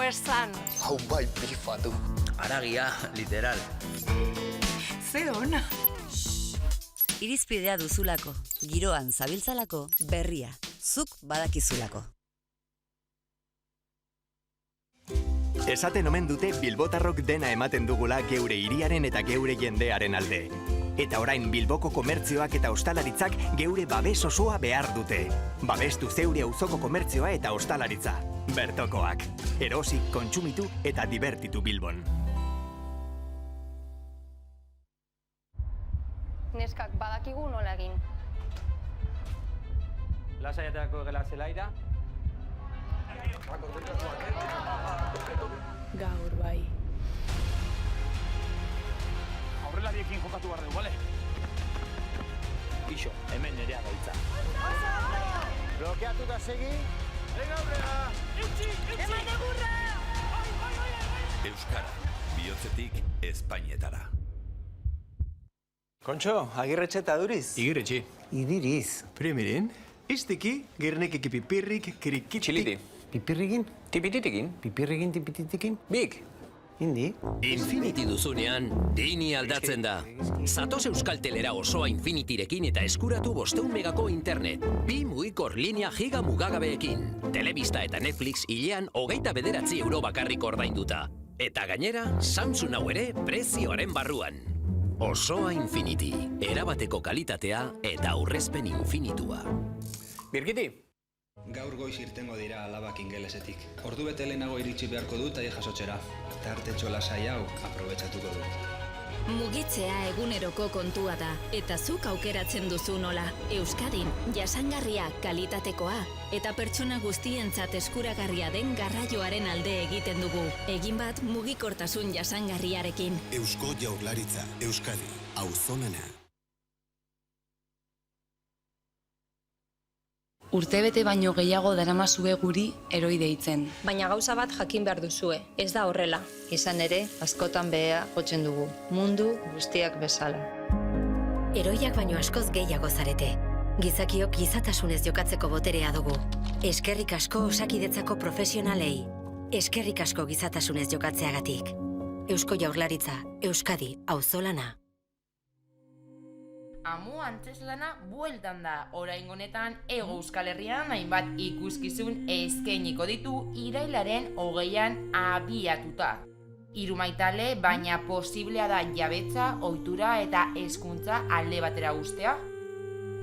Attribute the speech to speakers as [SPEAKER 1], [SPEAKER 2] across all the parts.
[SPEAKER 1] esan.
[SPEAKER 2] Hau bai bifa du.
[SPEAKER 3] Aragia, literal.
[SPEAKER 1] Ze ona.
[SPEAKER 4] Irizpidea duzulako, giroan zabiltzalako, berria, zuk badakizulako.
[SPEAKER 5] Esaten omen dute bilbotarrok dena ematen dugula geure hiriaren eta geure jendearen alde. Eta orain Bilboko komertzioak eta ostalaritzak geure babes osoa behar dute. Babestu zeure auzoko komertzioa eta ostalaritza. Bertokoak. Erosi, kontsumitu eta dibertitu Bilbon.
[SPEAKER 6] Neskak badakigu nola egin.
[SPEAKER 3] Lasaietako gela zelaira.
[SPEAKER 1] Gaur bai.
[SPEAKER 3] Aurrelariekin jokatu behar dugu, bale? Ixo, hemen nerea gaitza.
[SPEAKER 2] Blokeatuta segi.
[SPEAKER 3] Venga, aurrera! Eutxi!
[SPEAKER 1] Eman egurra!
[SPEAKER 7] Euskara, bihotzetik Espainetara.
[SPEAKER 8] Kontxo, agirretxe eta duriz?
[SPEAKER 9] Igirretxe.
[SPEAKER 8] Idiriz.
[SPEAKER 9] Premiren, esteki, gernekeki pipirrik, kirikiti...
[SPEAKER 8] Txiliti.
[SPEAKER 2] Pipirrikin?
[SPEAKER 8] Tipititikin?
[SPEAKER 2] Pipirrikin, tipititikin?
[SPEAKER 8] Bik.
[SPEAKER 2] Indi?
[SPEAKER 10] Infinity duzunean, Dini aldatzen da. Zatoz Euskaltelera osoa Infinityrekin eta eskuratu 500 megako internet. 2 mugikor linea giga mugagabeekin. Telebista eta Netflix hilean 29 euro bakarrik ordainduta. Eta gainera, Samsung hau ere prezioaren barruan. Osoa Infinity, erabateko kalitatea eta aurrezpen infinitua.
[SPEAKER 8] Birkiti?
[SPEAKER 11] Gaur goiz irtengo dira alabak ingelesetik. Ordu bete lehenago iritsi beharko dut aie jasotzera. Tartetxo lasai hau aprobetxatuko dut.
[SPEAKER 12] Mugitzea eguneroko kontua da, eta zuk aukeratzen duzu nola. Euskadin, jasangarria, kalitatekoa, eta pertsona guztientzat eskuragarria den garraioaren alde egiten dugu. Egin bat mugikortasun jasangarriarekin.
[SPEAKER 7] Eusko Jaurlaritza, Euskadi, auzonana.
[SPEAKER 13] Urtebete baino gehiago daramazue guri heroi deitzen.
[SPEAKER 6] Baina gauza bat jakin behar duzue, ez da horrela. Izan ere, askotan behea jotzen dugu, mundu guztiak bezala.
[SPEAKER 12] Heroiak baino askoz gehiago zarete. Gizakiok gizatasunez jokatzeko boterea dugu. Eskerrik asko Osakidetzako profesionalei. Eskerrik asko gizatasunez jokatzeagatik. Eusko Jaurlaritza, Euskadi, auzolana.
[SPEAKER 1] Amu antzeslana bueltan da. Oraingo honetan Hego Euskal Herrian hainbat ikuskizun eskainiko ditu irailaren 20an abiatuta. 3 maitale, baina posiblea da jabetza, ohitura eta hezkuntza alde batera uztea?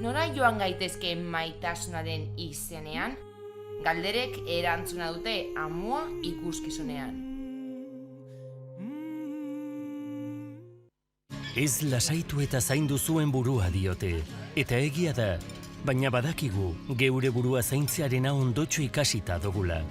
[SPEAKER 1] Nora joan gaitezke maitasunaren izenean? Galderek erantzuna dute Amua ikuskizunean.
[SPEAKER 14] Ez lasaitu eta zaindu zuen burua diote, eta egia da, baina badakigu geure burua zaintzearena ondotxo ikasita dugula.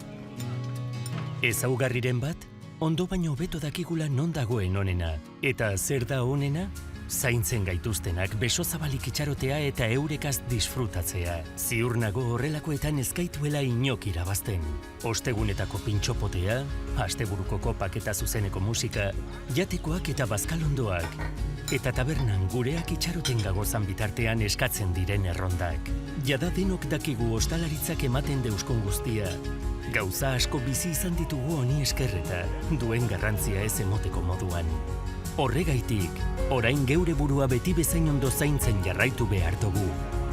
[SPEAKER 14] Ezaugarriren bat, ondo baino hobeto dakigula non dagoen onena, eta zer da onena? Zaintzen gaituztenak besozabalik itxarotea eta eurekaz disfrutatzea. Ziur nago horrelakoetan ez gaituela inok irabazten. Ostegunetako pintxopotea, asteburuko kopak eta zuzeneko musika, jatekoak eta bazkalondoak, eta tabernan gureak itxaroten gagozan bitartean eskatzen diren errondak. Jada denok dakigu ostalaritzak ematen deuskon guztia. Gauza asko bizi izan ditugu honi eskerreta, duen garrantzia ez emoteko moduan. Horregaitik, orain geure burua beti bezain ondo zaintzen jarraitu behar dugu.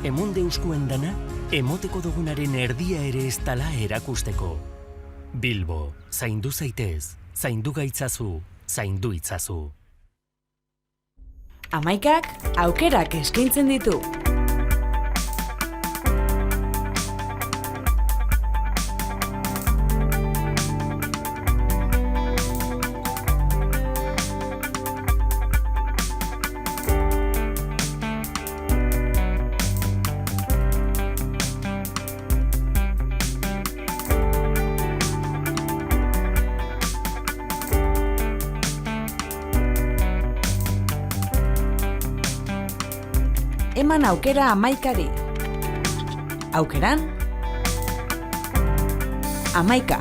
[SPEAKER 14] Emonde euskuen dana, emoteko dugunaren erdia ere ez dala erakusteko. Bilbo, zaindu zaitez, zaindu gaitzazu, zaindu itzazu.
[SPEAKER 13] Amaikak aukerak eskaintzen ditu. Eman aukera amaikari. Aukeran, amaika.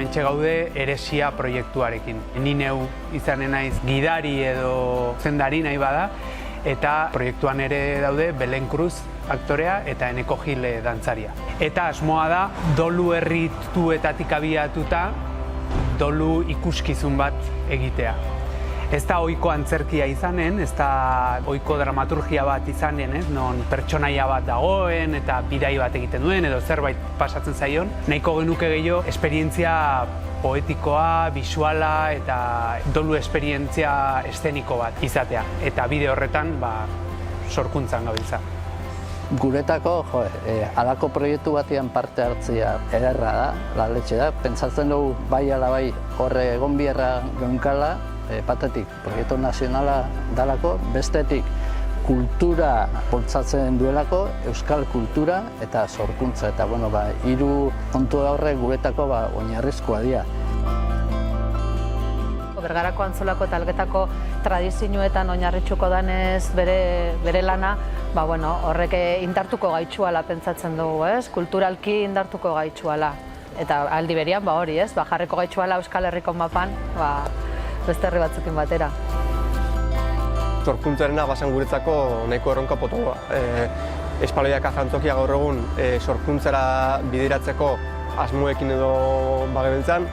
[SPEAKER 15] hementxe gaude Heresia proiektuarekin. Ni neu izanen naiz gidari edo zendari nahi bada, eta proiektuan ere daude Belen Cruz aktorea eta Eneko Gil dantzaria. Eta asmoa da, dolu herrituetatik abiatuta, dolu ikuskizun bat egitea. Ez da ohiko antzerkia izanen, ez da ohiko dramaturgia bat izanen, non pertsonaia bat dagoen eta bidai bat egiten duen edo zerbait pasatzen zaion. Nahiko genuke gehiago esperientzia poetikoa, bisuala eta dolu esperientzia eszeniko bat izatea. Eta bide horretan, sorkuntzan gabiltza.
[SPEAKER 16] Guretako, halako proiektu batean parte hartzea ederra da, laletxe da. Pentsatzen dugu bai ala bai horre egon biherra geunkala, batetik proiektu nazionala dalako, bestetik kultura bultzatzen duelako, euskal kultura eta sorkuntza. Eta hiru kontu horrek guretako oinarrizkoa dira.
[SPEAKER 17] Bergarako Antzolako eta Elgetako tradizioetan oinarritzuko danez bere lana, horrek indartuko gaitxuala pentsatzen dugu, kulturalki indartuko gaitxuala. Eta aldi berian, hori, jarriko gaitxuala Euskal Herriko mapan, beste herri batzukin batera.
[SPEAKER 18] Sorkuntzarena bazen guretzako nahiko erronka potoloa. Espaloiak Azantzokia gaur egun sorkuntzara bideratzeko asmoekin edo bagebentzan,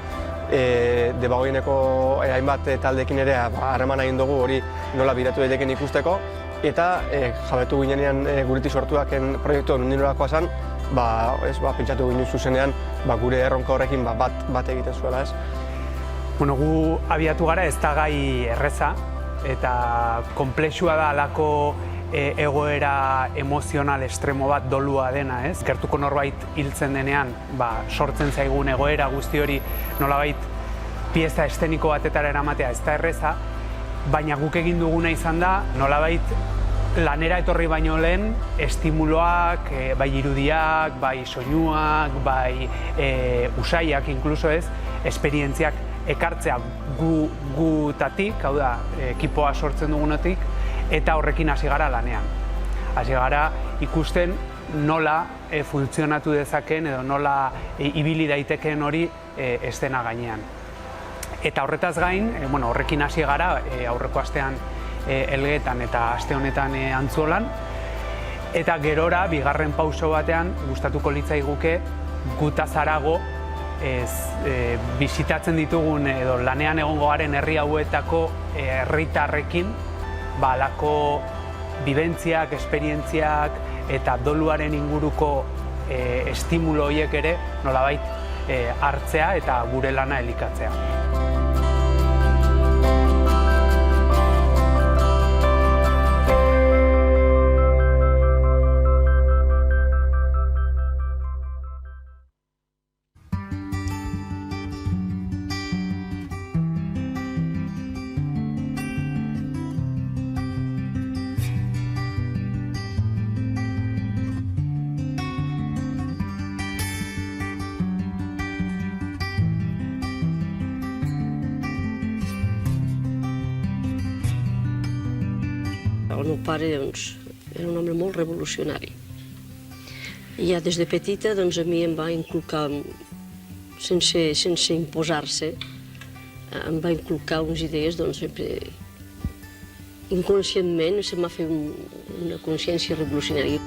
[SPEAKER 18] debagoieneko hainbat taldekin ere harreman egin dugu hori nola bidatu daiteken ikusteko, eta jabetu ginenean guretik sortuaken proiektu nondik nolakoa zen, pentsatu ginen zuzenean gure erronka horrekin bat egiten zuela.
[SPEAKER 15] Gu abiatu gara ez da gai erreza, eta konplexua da halako egoera emozional estremo bat dolua dena, Gertuko norbait hiltzen denean, sortzen zaigun egoera guzti hori nolabait pieza eszeniko batetara eramatea ez da erreza, baina guk egin duguna izan da nolabait lanera etorri baino lehen estimuloak, bai irudiak, bai soinuak, bai usaiak inkluso esperientziak ekartzea gutatik, hau da, ekipoa sortzen dugunetik, eta horrekin hasi gara lanean. Hasi gara ikusten nola funtzionatu dezaken edo nola ibili daitekeen hori eszena gainean. Eta horretaz gain, horrekin hasi gara aurreko astean Elgetan eta aste honetan Antzolan, eta gerora, bigarren pauso batean, gustatuko litzaiguke gutaz harago bisitatzen ditugun edo lanean egongo garen herri hauetako herritarrekin halako bibentziak, esperientziak eta doluaren inguruko estimulo horiek ere nolabait hartzea eta gure lana elikatzea.
[SPEAKER 19] El meu pare era un home molt revolucionari. I ja des de petita a mi em va inculcar, sense imposar-se, em va inculcar unes idees, sempre inconscientment se m'ha fet una consciència revolucionària.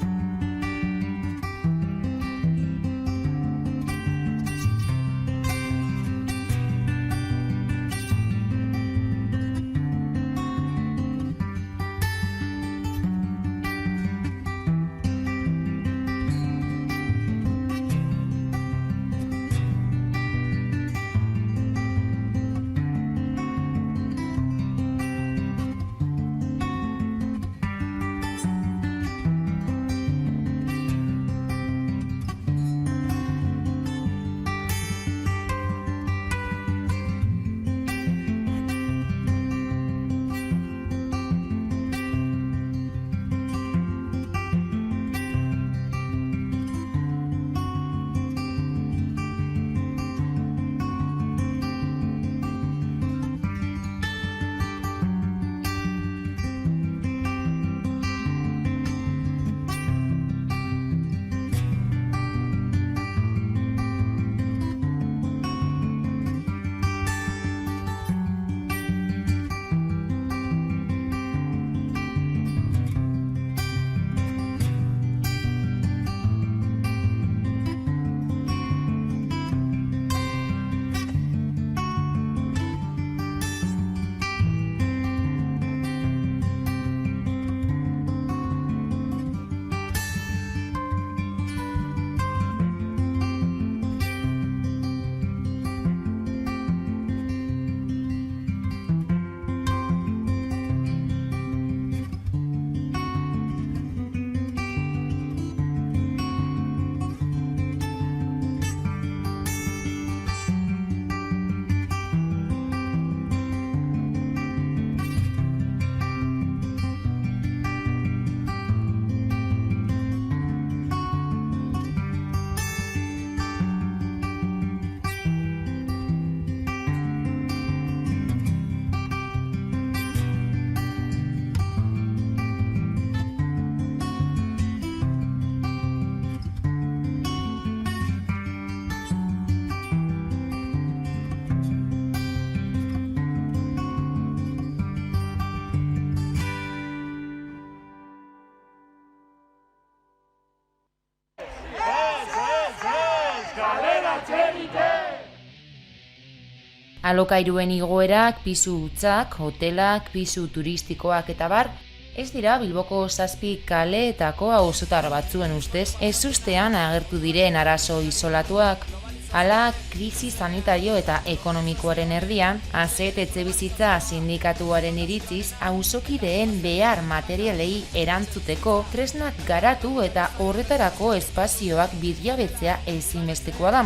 [SPEAKER 1] Alokairuen igoerak, pisu hutsak, hotelak, pisu turistikoak eta bar, ez dira Bilboko 7 kaleetako auzotar batzuen ustez ezustean agertu diren arazo isolatuak. Hala, krisi sanitario eta ekonomikoaren erdian, ASET etxebizitza sindikatuaren iritziz, auzokideen behar materialei erantzuteko tresnak garatu eta horretarako espazioak birjabetzea ezinbestekoa da.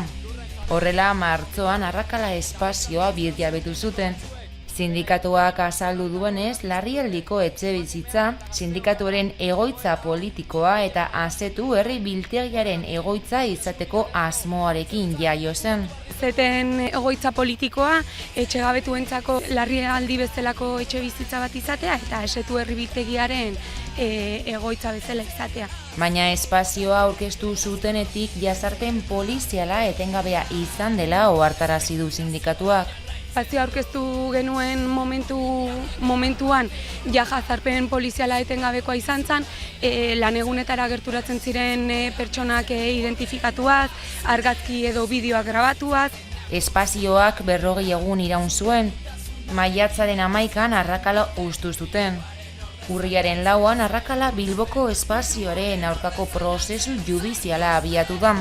[SPEAKER 1] Horrela, martxoan Arrakala espazioa birjabetu zuten. Sindikatuak azaldu duenez, larrialdiko etxebizitza, sindikatuaren egoitza politikoa eta ASETu herri biltegiaren egoitza izateko asmoarekin jaio zen.
[SPEAKER 20] ASETen egoitza politikoa etxegabetuentzako larrialdi bezalako etxebizitza bat izatea eta ASETu herri biltegiaren egoitza bezala izatea.
[SPEAKER 1] Baina espazioa aurkeztu zutenetik jazarpen poliziala etengabea izan dela ohartarazi du sindikatuak.
[SPEAKER 20] Espazioa aurkeztu genuen momentuan jazarpen poliziala etengabekoa izan zen, lanegunetara gerturatzen ziren pertsonak identifikatuaz, argazki edo bideoak grabatuaz.
[SPEAKER 1] Espazioak 40 egun iraun zuen, maiatzaren 11an Arrakala hustu zuten. Urriaren 4an Arrakala Bilboko espazioaren aurkako prozesu judiziala abiatu da.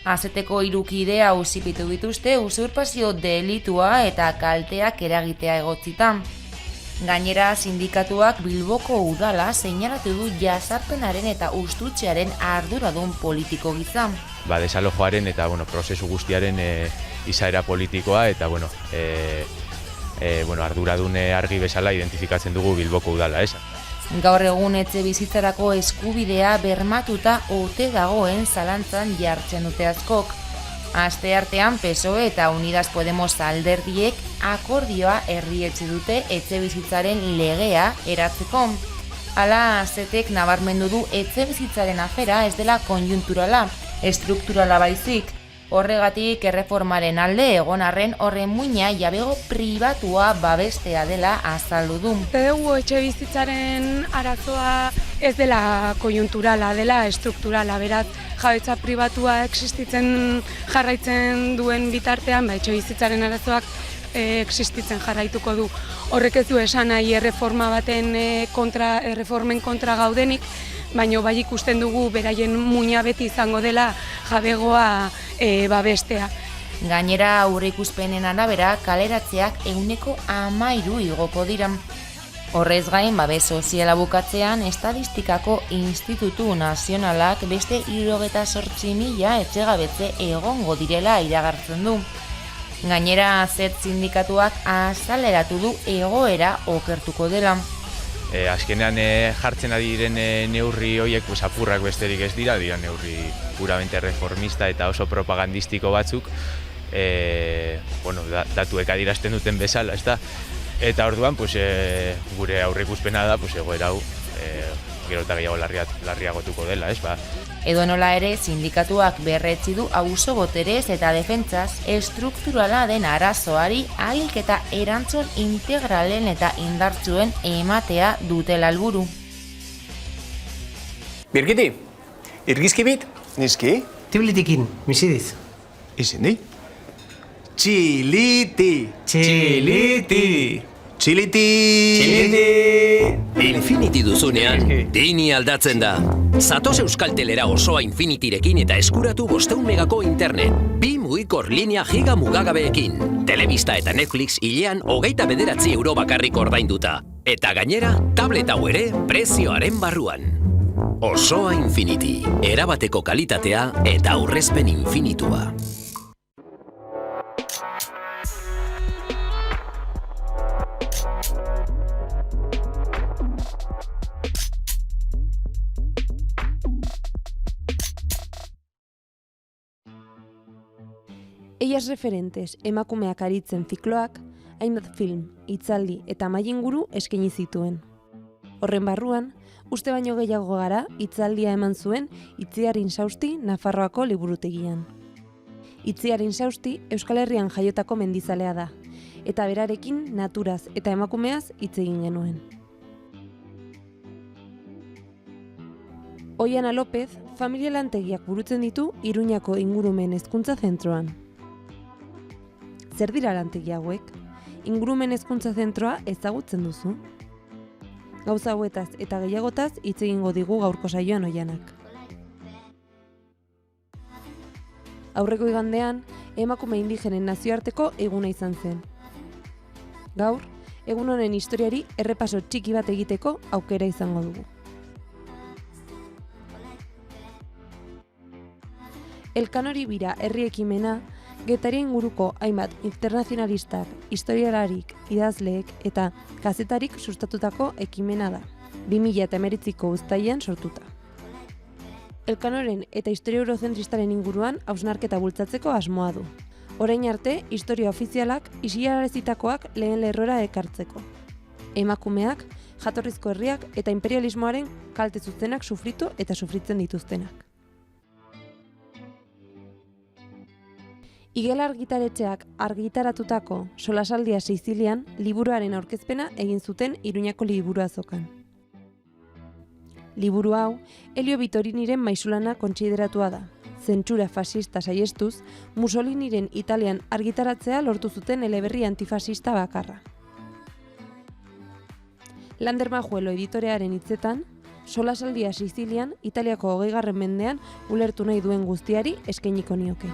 [SPEAKER 1] ASETeko 3 kide auzipetu dituzte usurpazio delitua eta kalteak eragitea egotzita. Gainera, sindikatuak Bilboko udala seinalatu du jazarpenaren eta hustutzearen arduradun politiko gisa.
[SPEAKER 21] Desalojoaren eta prozesu guztiaren izaera politikoa eta arduradune argi bezala identifikatzen dugu Bilboko udala, ez?
[SPEAKER 1] Gaur egun etxe bizitzarako eskubidea bermatuta ote dagoen zalantzan jartzen dute askok. Asteartean PSOE eta Unidas Podemos alderdiek akordioa erdietsi dute etxe bizitzaren legea eratzeko. Hala, ASETek nabarmendu du etxe bizitzaren afera ez dela konjunturala, estrukturala baizik. Horregatik erreformaren alde egon arren horren muina jabego pribatua babestea dela azaldu du.
[SPEAKER 20] Dugu etxe bizitzaren arazoa ez dela konjunturala, dela estrukturala, beraz jabetza pribatua existitzen jarraitzen duen bitartean, etxe bizitzaren arazoak existitzen jarraituko du. Horrek ez du esan nahi erreforma baten erreformen kontra gaudenik, baina bai ikusten dugu beraien muina beti izango dela jabegoa babestea.
[SPEAKER 1] Gainera, aurreikuspenen arabera kaleratzeak 13% igoko dira. Horrez gain, babes soziala bukatzean, Estadistikako Institutu Nazionalak beste 78.000 etxegabetze egongo direla iragartzen du. Gainera, ASET sindikatuak azaleratu du egoera okertuko dela.
[SPEAKER 21] Azkenean jartzen ari diren neurri horiek apurrak besterik ez dira neurri puramente reformista eta oso propagandistiko batzuk, datuek adierazten duten bezala, ezta? Eta orduan, gure aurreikuspena da, egoera hau gero eta gehiago larriagotuko dela, ez?
[SPEAKER 1] Edonola ere, sindikatuak berretsi du auzo boterez eta defentzaz estrukturala den arazoari ahalik eta erantzun integralen eta indartsuen ematea dutela helburu.
[SPEAKER 8] Birgiti, irgizki bit?
[SPEAKER 2] Nizki?
[SPEAKER 9] Tiblitikin, misidiz.
[SPEAKER 2] Izindi?
[SPEAKER 9] Txiliti! Txiliti!
[SPEAKER 2] Txiliti!
[SPEAKER 10] Infinity duzunean, Dini aldatzen da. Zatoz Euskaltelera osoa Infinityrekin eta eskuratu 500 megako internet. 2 mugikor linea giga mugagabeekin. Telebista eta Netflix hilean 29 euro bakarrik ordainduta. Eta gainera, tablet hau ere prezioaren barruan. Osoa Infinity, erabateko kalitatea eta aurrezpen infinitua.
[SPEAKER 22] Ellas referentes emakumeak aritzen zikloak, hainbat film, hitzaldi eta mailinguru eskaini zituen. Horren barruan, uste baino gehiago gara hitzaldia eman zuen Itziar Insausti Nafarroako liburutegian. Itziar Insausti Euskal Herrian jaiotako mendizalea da, eta berarekin naturaz eta emakumeaz hitz egin genuen. Oiana López familia lantegiak burutzen ditu Iruñako ingurumen hezkuntza zentroan. zer dira lantegi hauek? Ingurumen hezkuntza zentroa ezagutzen duzu? Gauza hauetaz eta gehiagotaz hitz egingo digu gaurko saioan Oianak. Aurreko igandean, emakume indigenen nazioarteko eguna izan zen. Gaur, egun honen historiari errepaso txiki bat egiteko aukera izango dugu. Elkanori bira herri ekimena, Getaria inguruko hainbat internazionalistak, historialarik, idazleek eta kazetarik sustatutako ekimena da, 2019ko uztailean sortuta. Elkanoren eta historia eurozentristaren inguruan hausnarketa bultzatzeko asmoa du. Orain arte, historia ofizialak isilarazitakoak lehen lerrora ekartzeko. Emakumeak, jatorrizko herriak eta imperialismoaren kalte zuzenak sufritu eta sufritzen dituztenak. Igel argitaretxeak argitaratutako Solasaldia Sizilian liburuaren aurkezpena egin zuten Iruñako liburu azokan. Liburu hau, Elio Bitoriniren maisulana kontsideratua da. Zentsura fascista saiestuz, Mussoliniren Italian argitaratzea lortu zuten eleberri antifascista bakarra. Lander Majuelo editorearen hitzetan, Solasaldia Sizilian Italiako 20. mendean ulertu nahi duen guztiari eskainiko nioke.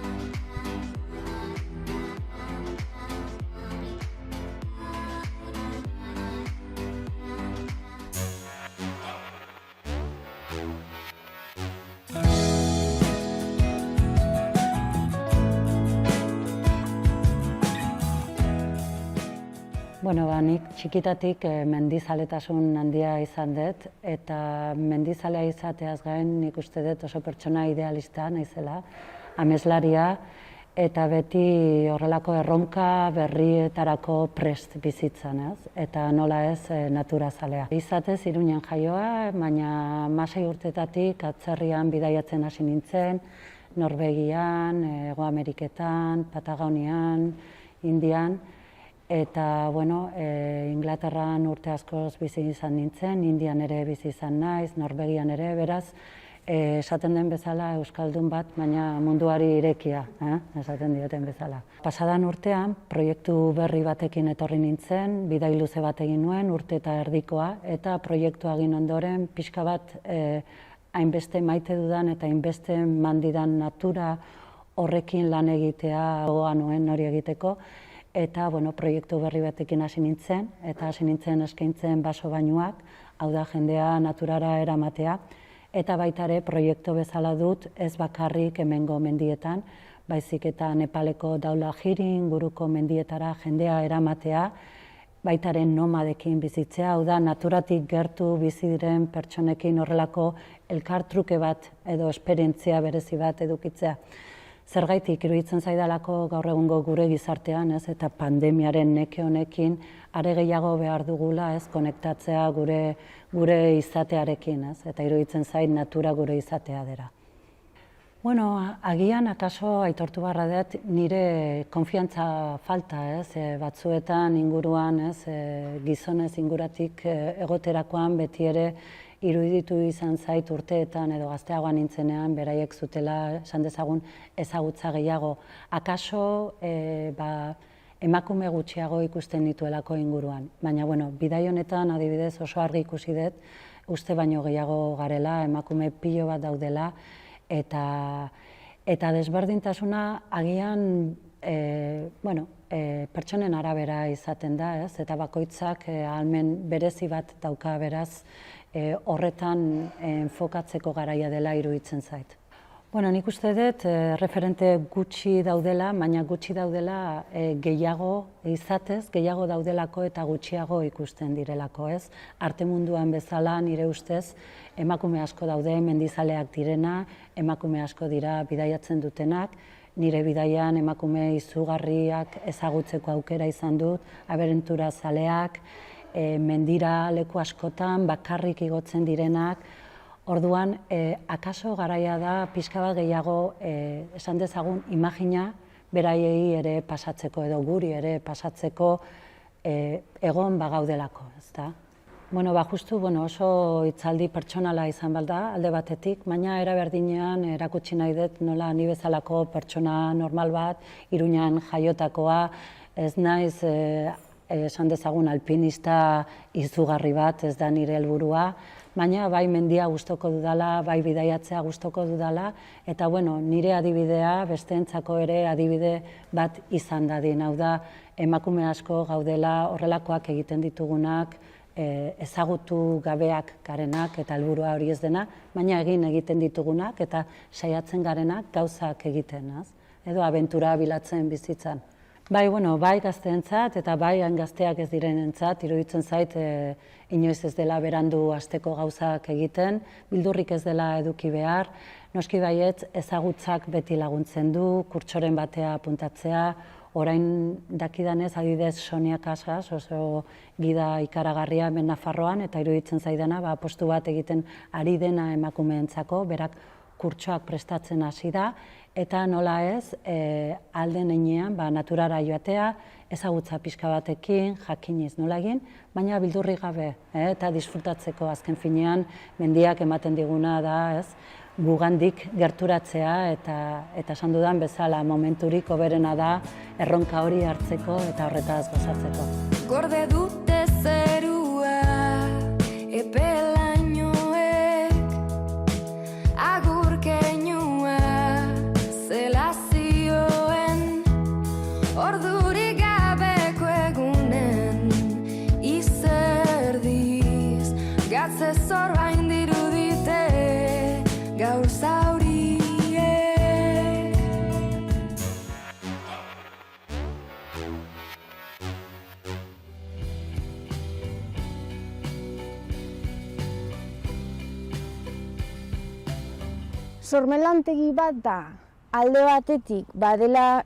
[SPEAKER 4] Bueno, nik txikitatik mendizaletasun handia izan dut, eta mendizalea izateaz gain nik uste dut oso pertsona idealista naizela, ameslaria, eta beti horrelako erronka berrietarako prest bizitzan, eta nola ez naturazalea. Izatez Iruñan jaioa, baina 16 urtetatik atzerrian bidaiatzen hasi nintzen, Norvegian, Hego Ameriketan, Patagonian, Indian, eta, bueno, Inglaterran urte askoz bizi izan nintzen, Indian ere bizi izan naiz, Norvegian ere, beraz, esaten den bezala euskaldun bat, baina munduari irekia, esaten dioten bezala. Pasadan urtean, proiektu berri batekin etorri nintzen, bidai luze bat egin nuen, urte eta erdikoa, eta proiektua egin ondoren, pixka bat hainbeste maite dudan eta hainbeste mandidan natura horrekin lan egitea gogoa nuen hori egiteko, eta proiektu berri batekin hasi nintzen, eta hasi nintzen eskaintzen baso bainuak, hau da jendea naturara eramatea, eta baita ere proiektu bezala dut ez bakarrik hemengo mendietan, baizik eta Nepaleko Daula Jiri inguruko mendietara jendea eramatea, baita ere nomadekin bizitzea, hau da naturatik gertu bizi diren pertsonekin horrelako elkartruke bat edo esperientzia berezi bat edukitzea. Zergaitik iruditzen zaidalako gaur egungo gure gizartean, eta pandemiaren neke honekin are gehiago behar dugula, konektatzea gure izatearekin, eta iruditzen zait natura gure izatea dela. Bueno, agian akaso aitortu barra dut nire konfiantza falta, batzuetan inguruan, gizonez inguratik egoterakoan beti ere iruditu izan zait urteetan edo gazteagoan nintzenean beraiek zutela esan dezagun ezagutza gehiago. Akaso emakume gutxiago ikusten dituelako inguruan. Baina, bidai honetan adibidez oso argi ikusi dut, uste baino gehiago garela, emakume pilo bat daudela, eta desberdintasuna agian pertsonen arabera izaten da, eta bakoitzak ahalmen berezi bat dauka beraz, horretan enfokatzeko garaia dela iruditzen zait. Nik uste dut referente gutxi daudela, baina gutxi daudela gehiago izatez, gehiago daudelako eta gutxiago ikusten direlako, ez? Arte munduan bezala nire ustez emakume asko daude mendizaleak direna, emakume asko dira bidaiatzen dutenak, nire bidaian emakume izugarriak ezagutzeko aukera izan dut, abentura zaleak, mendira leku askotan, bakarrik igotzen direnak. Orduan, akaso garaia da pixka bat gehiago esan dezagun imagina beraiei ere pasatzeko edo guri ere pasatzeko egon bagaudelako, ezta? Bueno, justu oso hitzaldi pertsonala izan balda, alde batetik, baina era berdinean erakutsi nahi dut nola ni bezalako pertsona normal bat, Iruñan jaiotakoa, ez naiz esan dezagun alpinista izugarri bat, ez da nire helburua, baina bai mendia gustoko dudala, bai bidaiatzea gustoko dudala, eta nire adibidea besteentzako ere adibide bat izan dadin. Hau da, emakume asko gaudela horrelakoak egiten ditugunak, ezagutu gabeak garenak eta helburua hori ez dena, baina egiten ditugunak eta saiatzen garenak gauzak egiten, edo abentura bilatzen bizitzan. Bai gazteentzat eta bai gazteak ez direnentzat, iruditzen zait inoiz ez dela berandu hasteko gauzak egiten, bildurrik ez dela eduki behar, noski baietz ezagutzak beti laguntzen du, kurtsoren batea apuntatzea, orain dakidanez adidez Sonia Casas, oso gida ikaragarria hemen Nafarroan, eta iruditzen zaidana apostu bat egiten ari dena emakumeentzako, berak kurtsoak prestatzen hasi da, eta nola ez, alden heinean naturara joatea, ezagutza pixka batekin, jakiniz nola egin, baina bildurri gabe, eta disfrutatzeko azken finean mendiak ematen diguna da, ez, gugandik gerturatzea eta esan dudan bezala momenturik hoberena da erronka hori hartzeko eta horretaz gozatzeko.
[SPEAKER 3] Gorde dute zerua epelainoek agur keinua zela zioen ordurik gabeko egunen izerdiz gatze zorbain dirudite gaur zauriek.
[SPEAKER 5] Sormelantegi bat da, alde batetik badela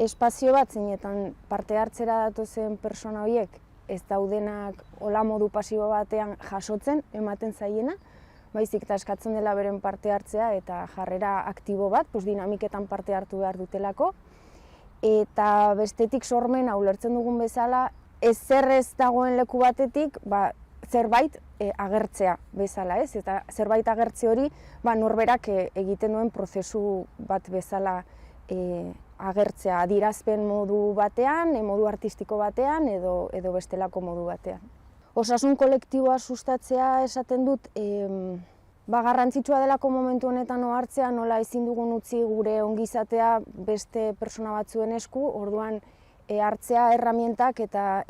[SPEAKER 5] espazio bat zeinetan parte hartzera datozen pertsona horiek ez daudenak hola modu pasibo batean jasotzen ematen zaiena, baizik eta eskatzen dela beren parte hartzea eta jarrera aktibo bat, dinamiketan parte hartu behar dutelako. Eta bestetik sormena ulertzen dugun bezala, ezer ez dagoen leku batetik zerbait agertzea bezala, ez? Eta zerbait agertze hori norberak egiten duen prozesu bat bezala agertzea, adierazpen modu batean, modu artistiko batean edo bestelako modu batean. Osasun kolektiboa sustatzea esaten dut, garrantzitsua delako momentu honetan ohartzea nola ezin dugun utzi gure ongizatea beste pertsona batzuen esku, orduan hartzea erramientak eta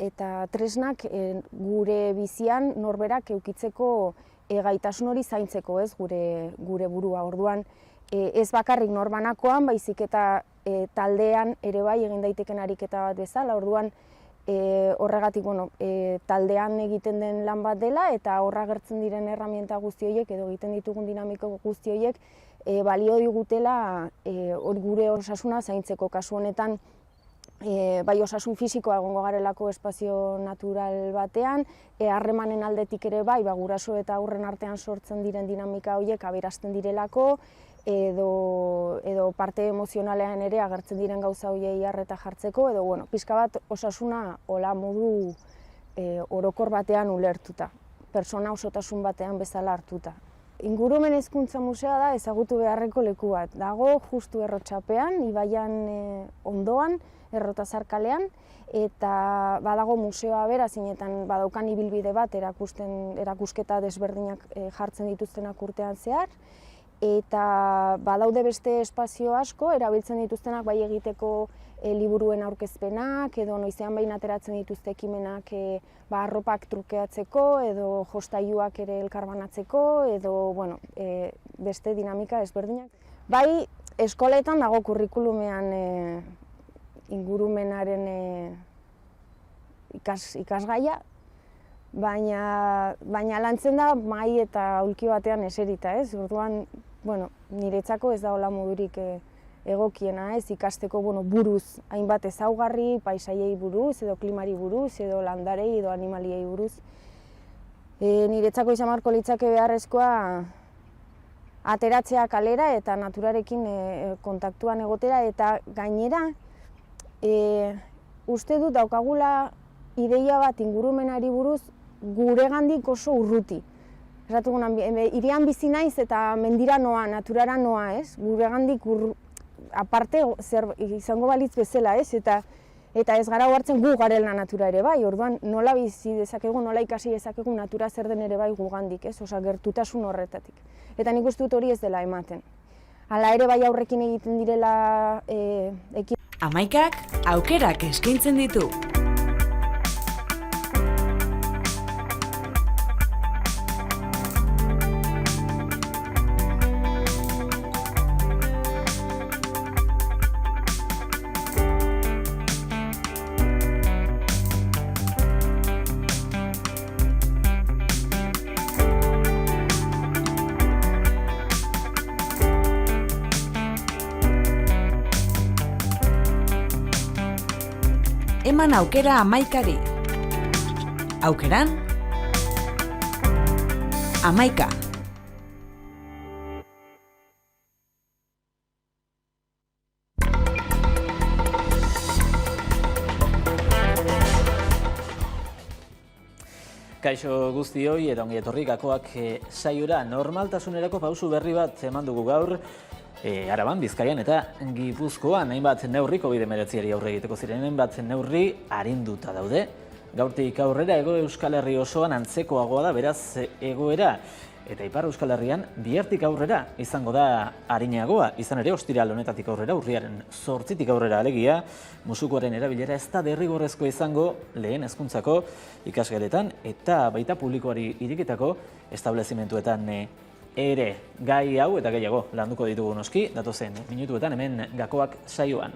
[SPEAKER 5] tresnak gure bizian norberak eukitzeko gaitasun hori zaintzeko, ez, gure burua. Orduan ez bakarrik norbanakoan, baizik eta taldean ere bai egin daiteken ariketa bat bezala, orduan horregatik taldean egiten den lan bat dela eta horra gertzen diren erramienta guzti horiek edo egiten ditugun dinamiko guzti horiek balio digutela gure osasuna zaintzeko. Kasu honetan bai osasun fisikoa egongo garelako espazio natural batean, harremanen aldetik ere bai guraso eta haurren artean sortzen diren dinamika horiek aberazten direlako, edo parte emozionalean ere agertzen diren gauza horiei arreta jartzeko, edo pixka bat osasuna hola modu orokor batean ulertuta, pertsona osotasun batean bezala hartuta. Ingurumen Hezkuntza Museoa da ezagutu beharreko leku bat. Dago justu Errotxapean, ibaian ondoan, Errotazarkalean, eta badago museoa bera, zeinetan badaukan ibilbide bat erakusketa desberdinak jartzen dituztenak urtean zehar, eta badaude beste espazio asko, erabiltzen dituztenak bai egiteko liburuen aurkezpenak, edo noizean behin ateratzen dituzte ekimenak arropak trukeatzeko, edo jostailuak ere elkarbanatzeko, edo beste dinamika desberdinak. Bai, eskoletan dago kurrikulumean ingurumenaren ikasgaia, baina lantzen da mahai eta aulki batean eserita, ez? Orduan, niretzako ez da hola modurik egokiena, ez? Ikasteko buruz hainbat ezaugarri, paisaiei buruz, edo klimari buruz, edo landarei, edo animaliei buruz. Niretzako izan beharko litzake beharrezkoa ateratzea kalera eta naturarekin kontaktuan egotera, eta gainera uste dut daukagula ideia bat ingurumenari buruz guregandik oso urruti. Esatugunan, hirian bizi naiz eta mendira noa, naturara noa, ez? Guregandik aparte izango balitz bezala, ez? Eta ez gara hartzen gu garela natura ere bai, orduan nola bizi dezakegu, nola ikasi dezakegu natura zer den ere bai gugandik, ez? Osea, gertutasun horretatik. Eta nik uste dut hori ez dela ematen. Hala ere bai aurrekin egiten direla
[SPEAKER 7] Amaikak aukerak eskaintzen ditu. Eman aukera amaikari. Aukeran, amaika.
[SPEAKER 11] Kaixo guztioi eta ongi etorri Gakoak saiora normaltasunerako pausu berri bat eman dugu gaur. Araban, Bizkaian eta Gipuzkoan hainbat neurri COVID-19 aurre egiteko ziren hainbat neurri arinduta daude. Gaurtik aurrera Hego Euskal Herri osoan antzekoagoa da, beraz egoera eta Ipar Euskal Herrian bihartik aurrera izango da arinagoa. Izan ere ostiral honetatik aurrera, urriaren 8tik aurrera alegia, musukoaren erabilera ez da derrigorrezko izango lehen hezkuntzako ikasgeletan eta baita publikoari irekitako establezimentuetan ere. Gai hau eta gehiago landuko ditugu noski, datozen minutuetan hemen Gakoak saioan.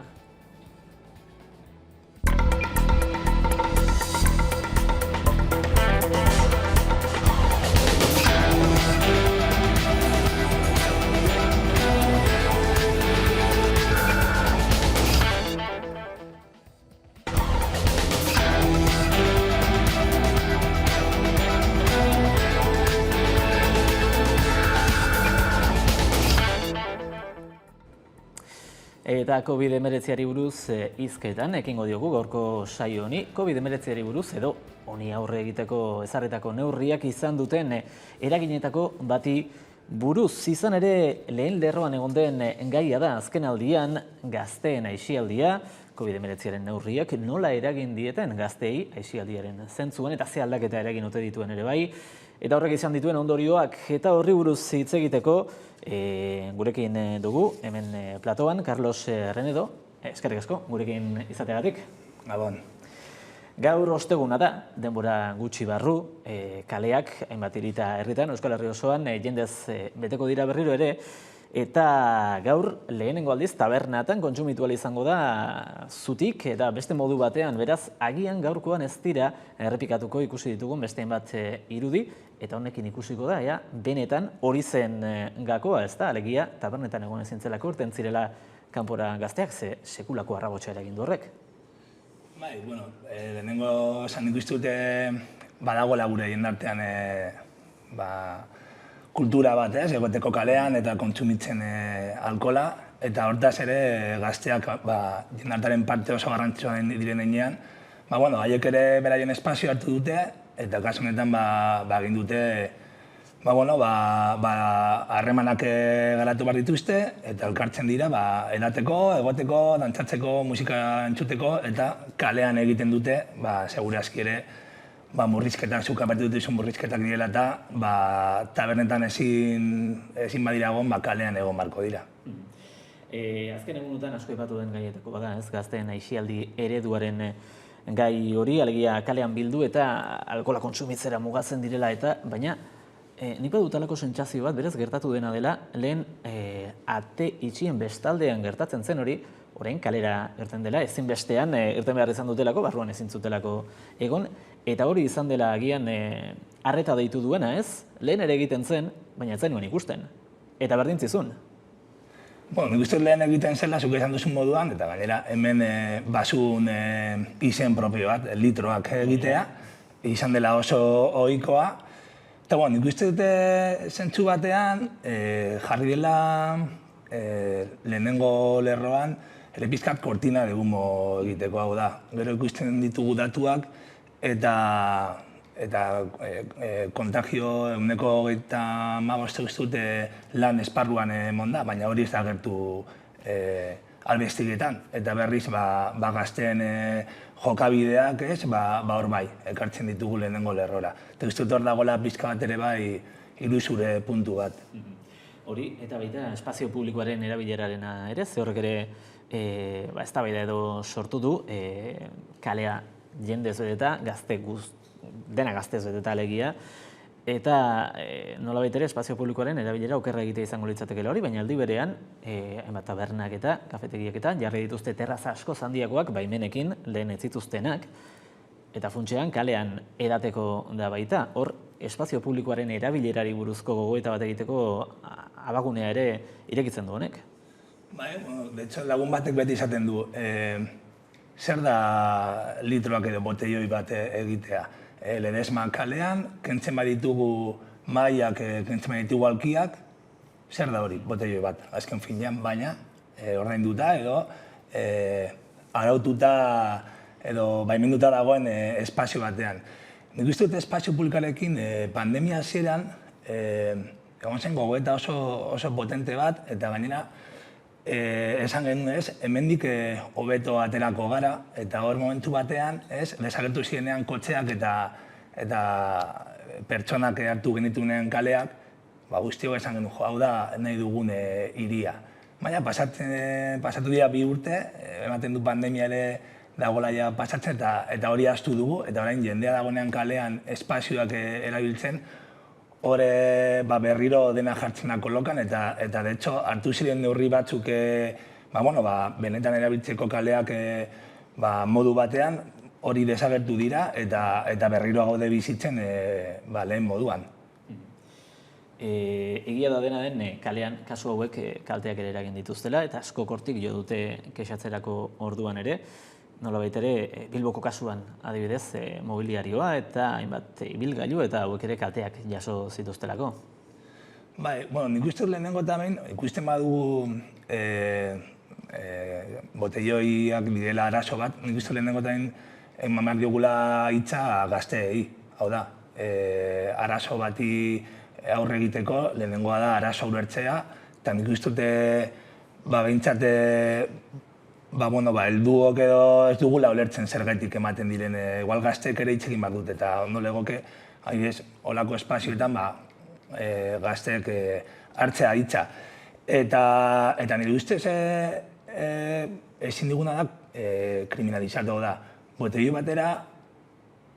[SPEAKER 11] Eta COVID-19 buruz hizketan ekingo diogu gaurko saio honi. COVID-19 buruz edo honi aurre egiteko ezarritako neurriak izan duten eraginetako bati buruz. Izan ere lehen lerroan egon den gaia da azken aldian gazteen aisialdia. COVID-19 neurriak nola eragin dieten gazteei aisialdiaren zentzuan eta ze aldaketa eragin ote dituen ere bai. Eta horrek izan dituen ondorioak eta horri buruz hitz egiteko gurekin dugu, hemen platoan, Carlos Renedo, eskerrik asko, gurekin izateagatik.
[SPEAKER 23] Gabon.
[SPEAKER 11] Gaur osteguna da, denbora gutxi barru, kaleak, hainbat hirita herritan, Euskal Herri osoan, jendez beteko dira berriro ere, eta gaur lehenengo aldiz tabernatan kontsumitu izango da zutik eta beste modu batean, beraz agian gaurkoan ez dira errepikatuko ikusi ditugun beste hainbat irudi, eta honekin ikusiko da, benetan hori zen Gakoa, ez da, alegia tabernetan egon ezin zelako urten zirela kanpora gazteak, ze sekulako arrabotsa eragin du horrek.
[SPEAKER 23] Bai, bueno, lehenengo esan ikustute badagoela gure jendartean kultura bat, egoteko kalean eta kontsumitzen alkola, eta hortaz ere gazteak jendartaren parte oso garrantzitsua diren heinean, haiek ere beraien espazio hartu dute, eta kasu honetan egin dute harremanak garatu behar dituzte, eta elkartzen dira edateko, egoteko, dantzatzeko, musika entzuteko, eta kalean egiten dute, segure aski ere, murrizketak, zuk apertu dituzun murrizketak direla eta tabernetan ezin badira egon, kalean egon barko dira.
[SPEAKER 11] Azken egunotan asko aipatu den gaietako bada, ez gazteen aisialdi ereduaren gai hori, alegia kalean bildu eta alkohola kontsumitzera mugatzen direla eta, baina nik badut alako sentsazio bat, berez gertatu dena dela, lehen ate itxien bestaldean gertatzen zen hori, orain kalera irten dela, ezinbestean irten behar izan dutelako, barruan ezin zutelako egon, eta hori izan dela agian arreta deitu duena, ez? Lehen ere egiten zen, baina ez zenuen ikusten. Eta berdintzizun.
[SPEAKER 23] Nik uste lehen egiten zela, zuk esan duzun moduan, eta gainera hemen basun izen propio bat, litroak egitea, izan dela oso ohikoa. Eta nik uste dute zentzu batean, jarri dela lehenengo lerroan, ere pizkat kortina de humo egiteko hau da. Gero ikusten ditugu datuak, eta kontagio 95% uste dute lan esparruan emonda, baina hori ez da agertu albistegietan. Eta berriz gazteen jokabideak hor bai, ekartzen ditugu lehenengo lerrora. Eta uste dut hor dagoela pixka bat ere bai iruzure puntu bat.
[SPEAKER 11] Hori, eta baita espazio publikoaren erabilerarena ere, ze horrek ere eztabaida edo sortu du, kalea jendez beteta, dena gaztez beteta alegia, eta nolabait ere espazio publikoaren erabilera okerra egitea izango litzatekeela hori, baina aldi berean, hainbat tabernak eta kafetegiak eta jarri dituzte terraza asko handiagoak baimenekin lehen ez zituztenak, eta funtsean kalean edateko da baita. Hor, espazio publikoaren erabilerari buruzko gogoeta bat egiteko abagunea ere irekitzen du honek.
[SPEAKER 23] De hecho, lagun batek beti izaten du, zer da litroak edo botelloi bat egitea. Ledesma kalean, kentzen baditugu mailak, kentzen baditugu alkiak, zer da hori, botelloi bat, azken finean, baina ordainduta edo araututa edo baimenduta dagoen espazio batean. Nik uste dut espazio publikarekin pandemia hasieran egon zen gogoeta oso potente bat, eta gainera esan genuen hemendik hobeto aterako gara, eta hor momentu batean desagertu zirenean kotxeak eta pertsonak hartu genitunean kaleak, guztiok esan genuen, hau da nahi dugun hiria. Baina pasatu dira 2 urte, ematen du pandemia ere dagoela ja pasatzen, eta hori ahaztu dugu, eta orain jendea dagoenean kalean espazioak erabiltzen, hor berriro dena jartzena kolokan, eta de hecho hartu ziren neurri batzuk benetan erabiltzeko kaleak modu batean hori desagertu dira, eta berriro gaude bizitzen lehen moduan.
[SPEAKER 11] Egia da dena den kalean kasu hauek kalteak ere eragin dituztela, eta asko hortik jo dute kexatzerako orduan ere. Nolabait ere, Bilboko kasuan adibidez mobiliarioa eta hainbat ibilgailu eta hauek ere kalteak jaso zituztelako.
[SPEAKER 23] Nik uste lehenengo eta behin, ikusten badugu botelloiak bidela arazo bat, nik uste lehenengo eta behin eman diogula hitza gazteei. Hau da, arazo bati aurre egiteko, lehenengoa da arazo ulertzea, eta nik uste dute behintzat helduok edo ez dugula ulertzen zergaitik ematen diren, igual gazteek ere hitz egin behar dut, eta ondo legoke, holako espazioetan gazteek hartzea hitza. Eta nire ustez ezin diguna da kriminalizatu da. Botelloi batera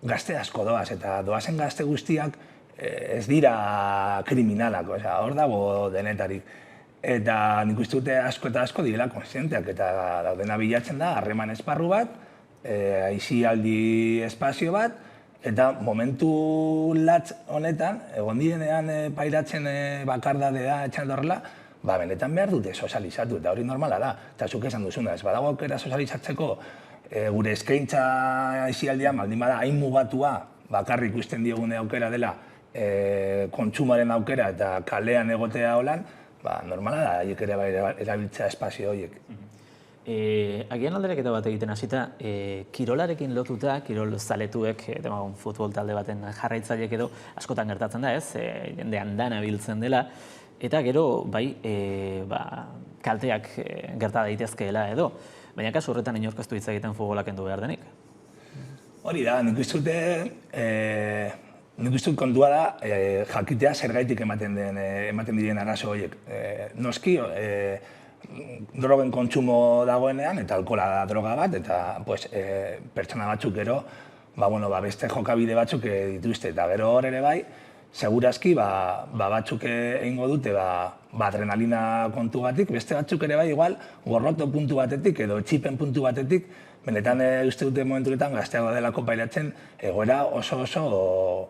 [SPEAKER 23] gazte asko doaz, eta doazen gazte guztiak ez dira kriminalak, hor dago denetarik. Eta nik uste dute asko eta asko direla konsienteak, eta daudena bilatzen da harreman esparru bat, aisialdi espazio bat, eta momentu latz honetan, egon direnean pairatzen bakardadea etxan horrela, benetan behar dute sozializatu, eta hori normala da. Eta zuk esan duzuna, ez badago aukera sozializatzeko gure eskaintza aisialdian, baldin bada hain mugatua, bakarrik ikusten diogune aukera dela kontsumoaren aukera eta kalean egotea holan, normala da, haiek ere erabiltzea espazio horiek.
[SPEAKER 11] Agian alderaketa bat egiten hasita, kirolarekin lotuta, kirol zaletuek, demagun futbol talde baten jarraitzaileek edo askotan gertatzen da, ez? Jende andana biltzen dela, eta gero, kalteak gerta daitezkeela edo, baina kasu horretan inork ez du hitz egiten futbolak kendu behar denik.
[SPEAKER 23] Hori da, nik uste dut kontua da jakitea zergaitik ematen diren arazo horiek. Noski, drogen kontsumo dagoenean, eta alkohola da droga bat, eta pertsona batzuk gero, beste jokabide batzuk dituzte, eta gero hor ere bai, segurazki batzuk egingo dute adrenalina kontu batik, beste batzuk ere bai igual gorroto puntu batetik edo txipen puntu batetik, benetan uste dute momenturetan gazteago delako pailatzen egoera oso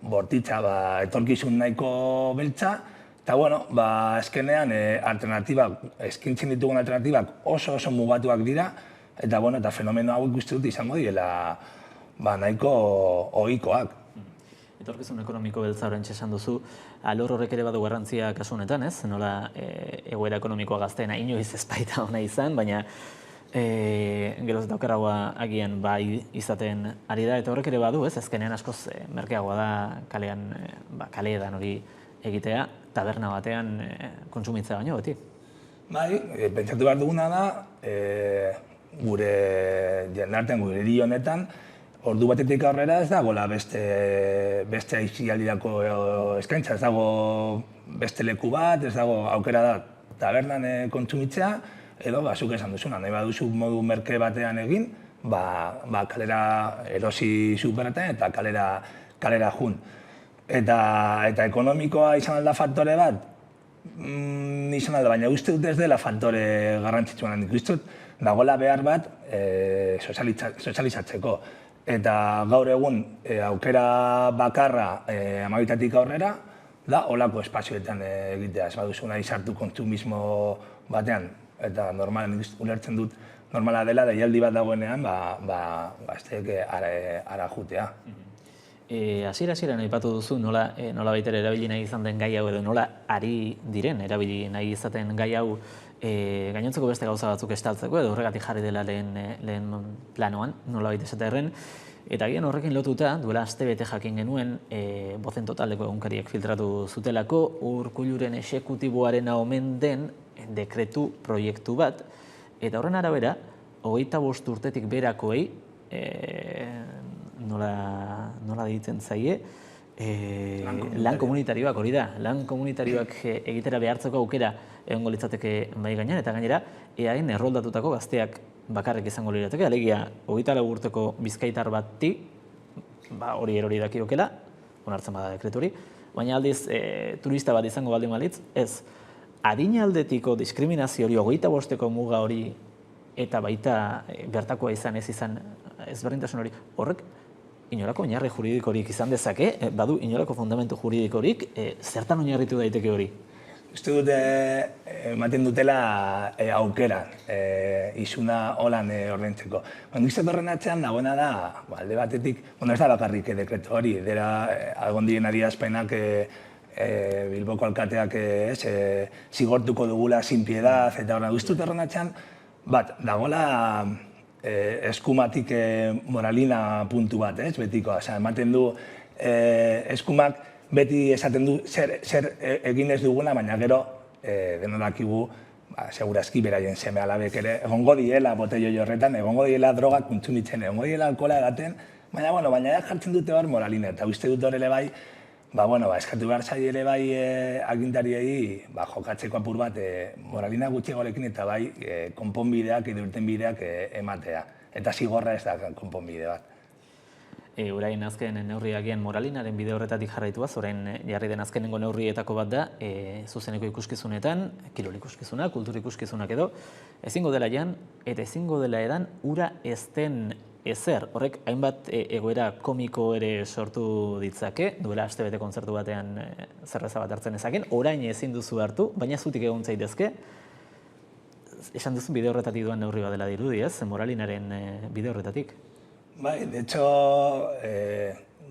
[SPEAKER 23] bortitza, etorkizun nahiko beltza, eta azkenean eskintzen ditugun alternatibak oso mugatuak dira, eta fenomeno hau ikuste dut izango direla nahiko ohikoak.
[SPEAKER 11] Etorkizun ekonomiko beltza horrentxe esan duzu, alor horrek ere badu garrantzia kasu honetan, ez? Nola egoera ekonomikoa gazteena inoiz ez baita ona izan, baina Geroz eta okerragoa agian bai izaten ari da, eta horrek ere badu, ez? Azkenean askoz merkeagoa da kaleetan hori egitea, taberna batean kontsumitzea baino, beti.
[SPEAKER 23] Bai, pentsatu behar duguna da, gure jendartean, gure hiri honetan, ordu batetik aurrera ez dagoela beste aisialdirako eskaintza, ez dago beste leku bat, ez dago aukera da tabernan kontsumitzea, edo zuk esan duzuna, nahi baduzu modu merke batean egin, kalera erosi superetan eta kalera jun. Eta ekonomikoa izan alda faktore bat, izan alda, baina uste dut ez dela faktore garrantzitsuan. Nik uste dut dagoela behar bat sozializatzeko. Eta gaur egun aukera bakarra 12 aurrera da holako espazioetan egitea. Ez baduzu nahi sartu kontsumismo batean, eta ulertzen dut normala dela, deialdi bat dagoenean, ez teke ara jutea.
[SPEAKER 11] Hasiera aipatu duzu nola baitera erabili nahi izan den gai hau edo nola ari diren erabili nahi izaten gai hau gainontzeko beste gauza batzuk estaltzeko edo horregatik jarri dela lehen planoan, nola baita esaterren. Eta gian horrekin lotuta, duela astebete jakin genuen, Bozen Totaldeko egunkariek filtratu zutelako, Urkulluren exekutiboarena omen den dekretu proiektu bat, eta horren arabera, 25 urtetik berakoei, nola deitzen zaie, lan komunitarioak hori da. Lan komunitarioak egitera behartzeko aukera egongo litzateke bai gainean, eta gainera, EAen erroldatutako gazteak bakarrik izango lirateke, alegia 24 urteko bizkaitar bati, hori erori dakiokela, onartzen bada dekretu hori, baina aldiz turista bat izango baldin balitz, ez, adinaldetiko diskriminazio hori, 25 muga hori, eta baita bertakoa izan ez izan ezberdintasun hori, horrek inolako oinarri juridikorik izan dezake, badu inolako fundamentu juridikorik, zertan oinarritu daiteke hori?
[SPEAKER 23] Uste dute ematen dutela aukera izuna holan ordaintzeko. Nik horren atzean dagoena da, alde batetik, ez da bakarrik dekretu hori, dira algondien adierazpenak Bilboko alkateak zigortuko dugula sin piedad, eta horren atzean, dagoela eskumatik moralina puntu bat, betiko, ematen du eskumak beti esaten du zer egin ez duguna, baina gero denodakigu, segurazki beraien seme alabek ere, egongo diela botello horretan, egongo diela droga kontsumitzen, egongo diela alkohola edaten, baina jartzen dute hor moralina, eta uste dut horrele bai, eskatu behar zai ere bai agintariei jokatzeko apur bat moralina gutxiagorekin eta bai konponbideak edo irtenbideak ematea. Eta zigorra ez da konponbide bat.
[SPEAKER 11] Orain azken neurriagian moralinaren bide horretatik jarraituaz, orain jarri den azkenengo neurrietako bat da, zuzeneko ikuskizunetan, kirol ikuskizuna, kultur ikuskizunak edo, ezingo dela jan eta ezingo dela edan ura ez den ezer. Horrek hainbat egoera komiko ere sortu ditzake, duela astebete kontzertu batean zerreza bat hartzen ezaken, orain ezin duzu hartu, baina zutik egon zaitezke, esan duzu bide horretatik duan neurri bat dela dirudi, ez? Moralinaren bide horretatik.
[SPEAKER 23] Bai, de hecho,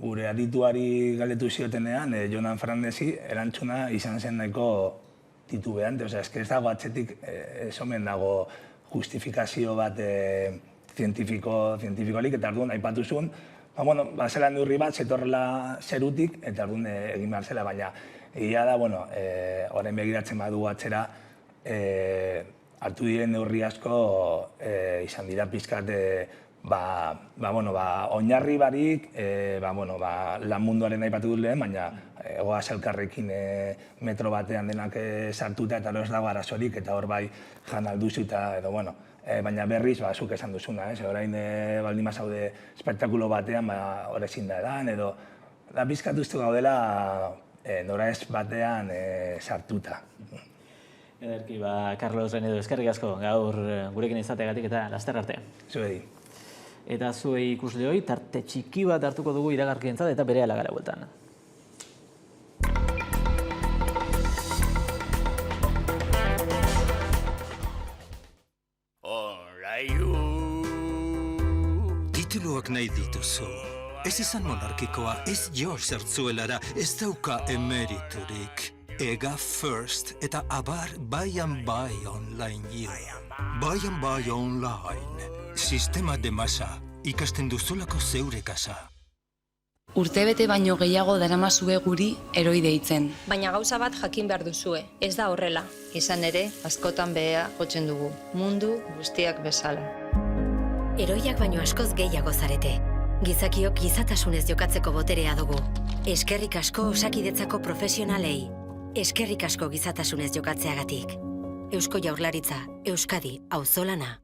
[SPEAKER 23] gure adituari galdetu ziotenean, Jonan Fernandezi, erantzuna izan zen nahiko titubeante. Ez ez dago atzetik, ez omen dago justifikazio bat zientifikoalik, eta arduan aipatu zuen, zela neurri bat, zetorrela zerutik, eta arduan egin behar zela, baina egia da, orain begiratzen badu atzera, hartu diren neurri asko izan dira pizkat oinarri barik, lan munduaren aipatu dut lehen, baina egoaz elkarrekin metro batean denak sartuta eta ez dago arazorik, eta hor bai jan alduzu eta edo, baina berriz, zuk esan duzuna, orain baldin mazaude espektakulo batean, hor ezin da edan, edo da bizkatuztu gaudela nora ez batean sartuta.
[SPEAKER 11] Ederki, Carlos Renedo, eskerrik asko, gaur gurekin izateagatik eta laster arte.
[SPEAKER 23] Zuei.
[SPEAKER 11] Eta zuei ikusleoi, tarte txiki bat hartuko dugu iragarkientzat eta berehala gara bueltan.
[SPEAKER 6] Tituluak nahi dituzu. Ez izan monarkikoa, ez jo zertzuelara, ez dauka emeriturik. Ega First eta abar bai online. Baian bai online. Sistema de masa. Ikasten duzulako zeure kasa.
[SPEAKER 12] Urtebete baino gehiago daramazue guri heroi deitzen.
[SPEAKER 13] Baina gauza bat jakin behar duzue, ez da horrela. Izan ere, askotan behea jotzen dugu, mundu guztiak bezala.
[SPEAKER 14] Heroiak baino askoz gehiago zarete. Gizakiok gizatasunez jokatzeko boterea dugu. Eskerrik asko Osakidetzako profesionalei. Eskerrik asko gizatasunez jokatzeagatik. Eusko Jaurlaritza, Euskadi, auzolana.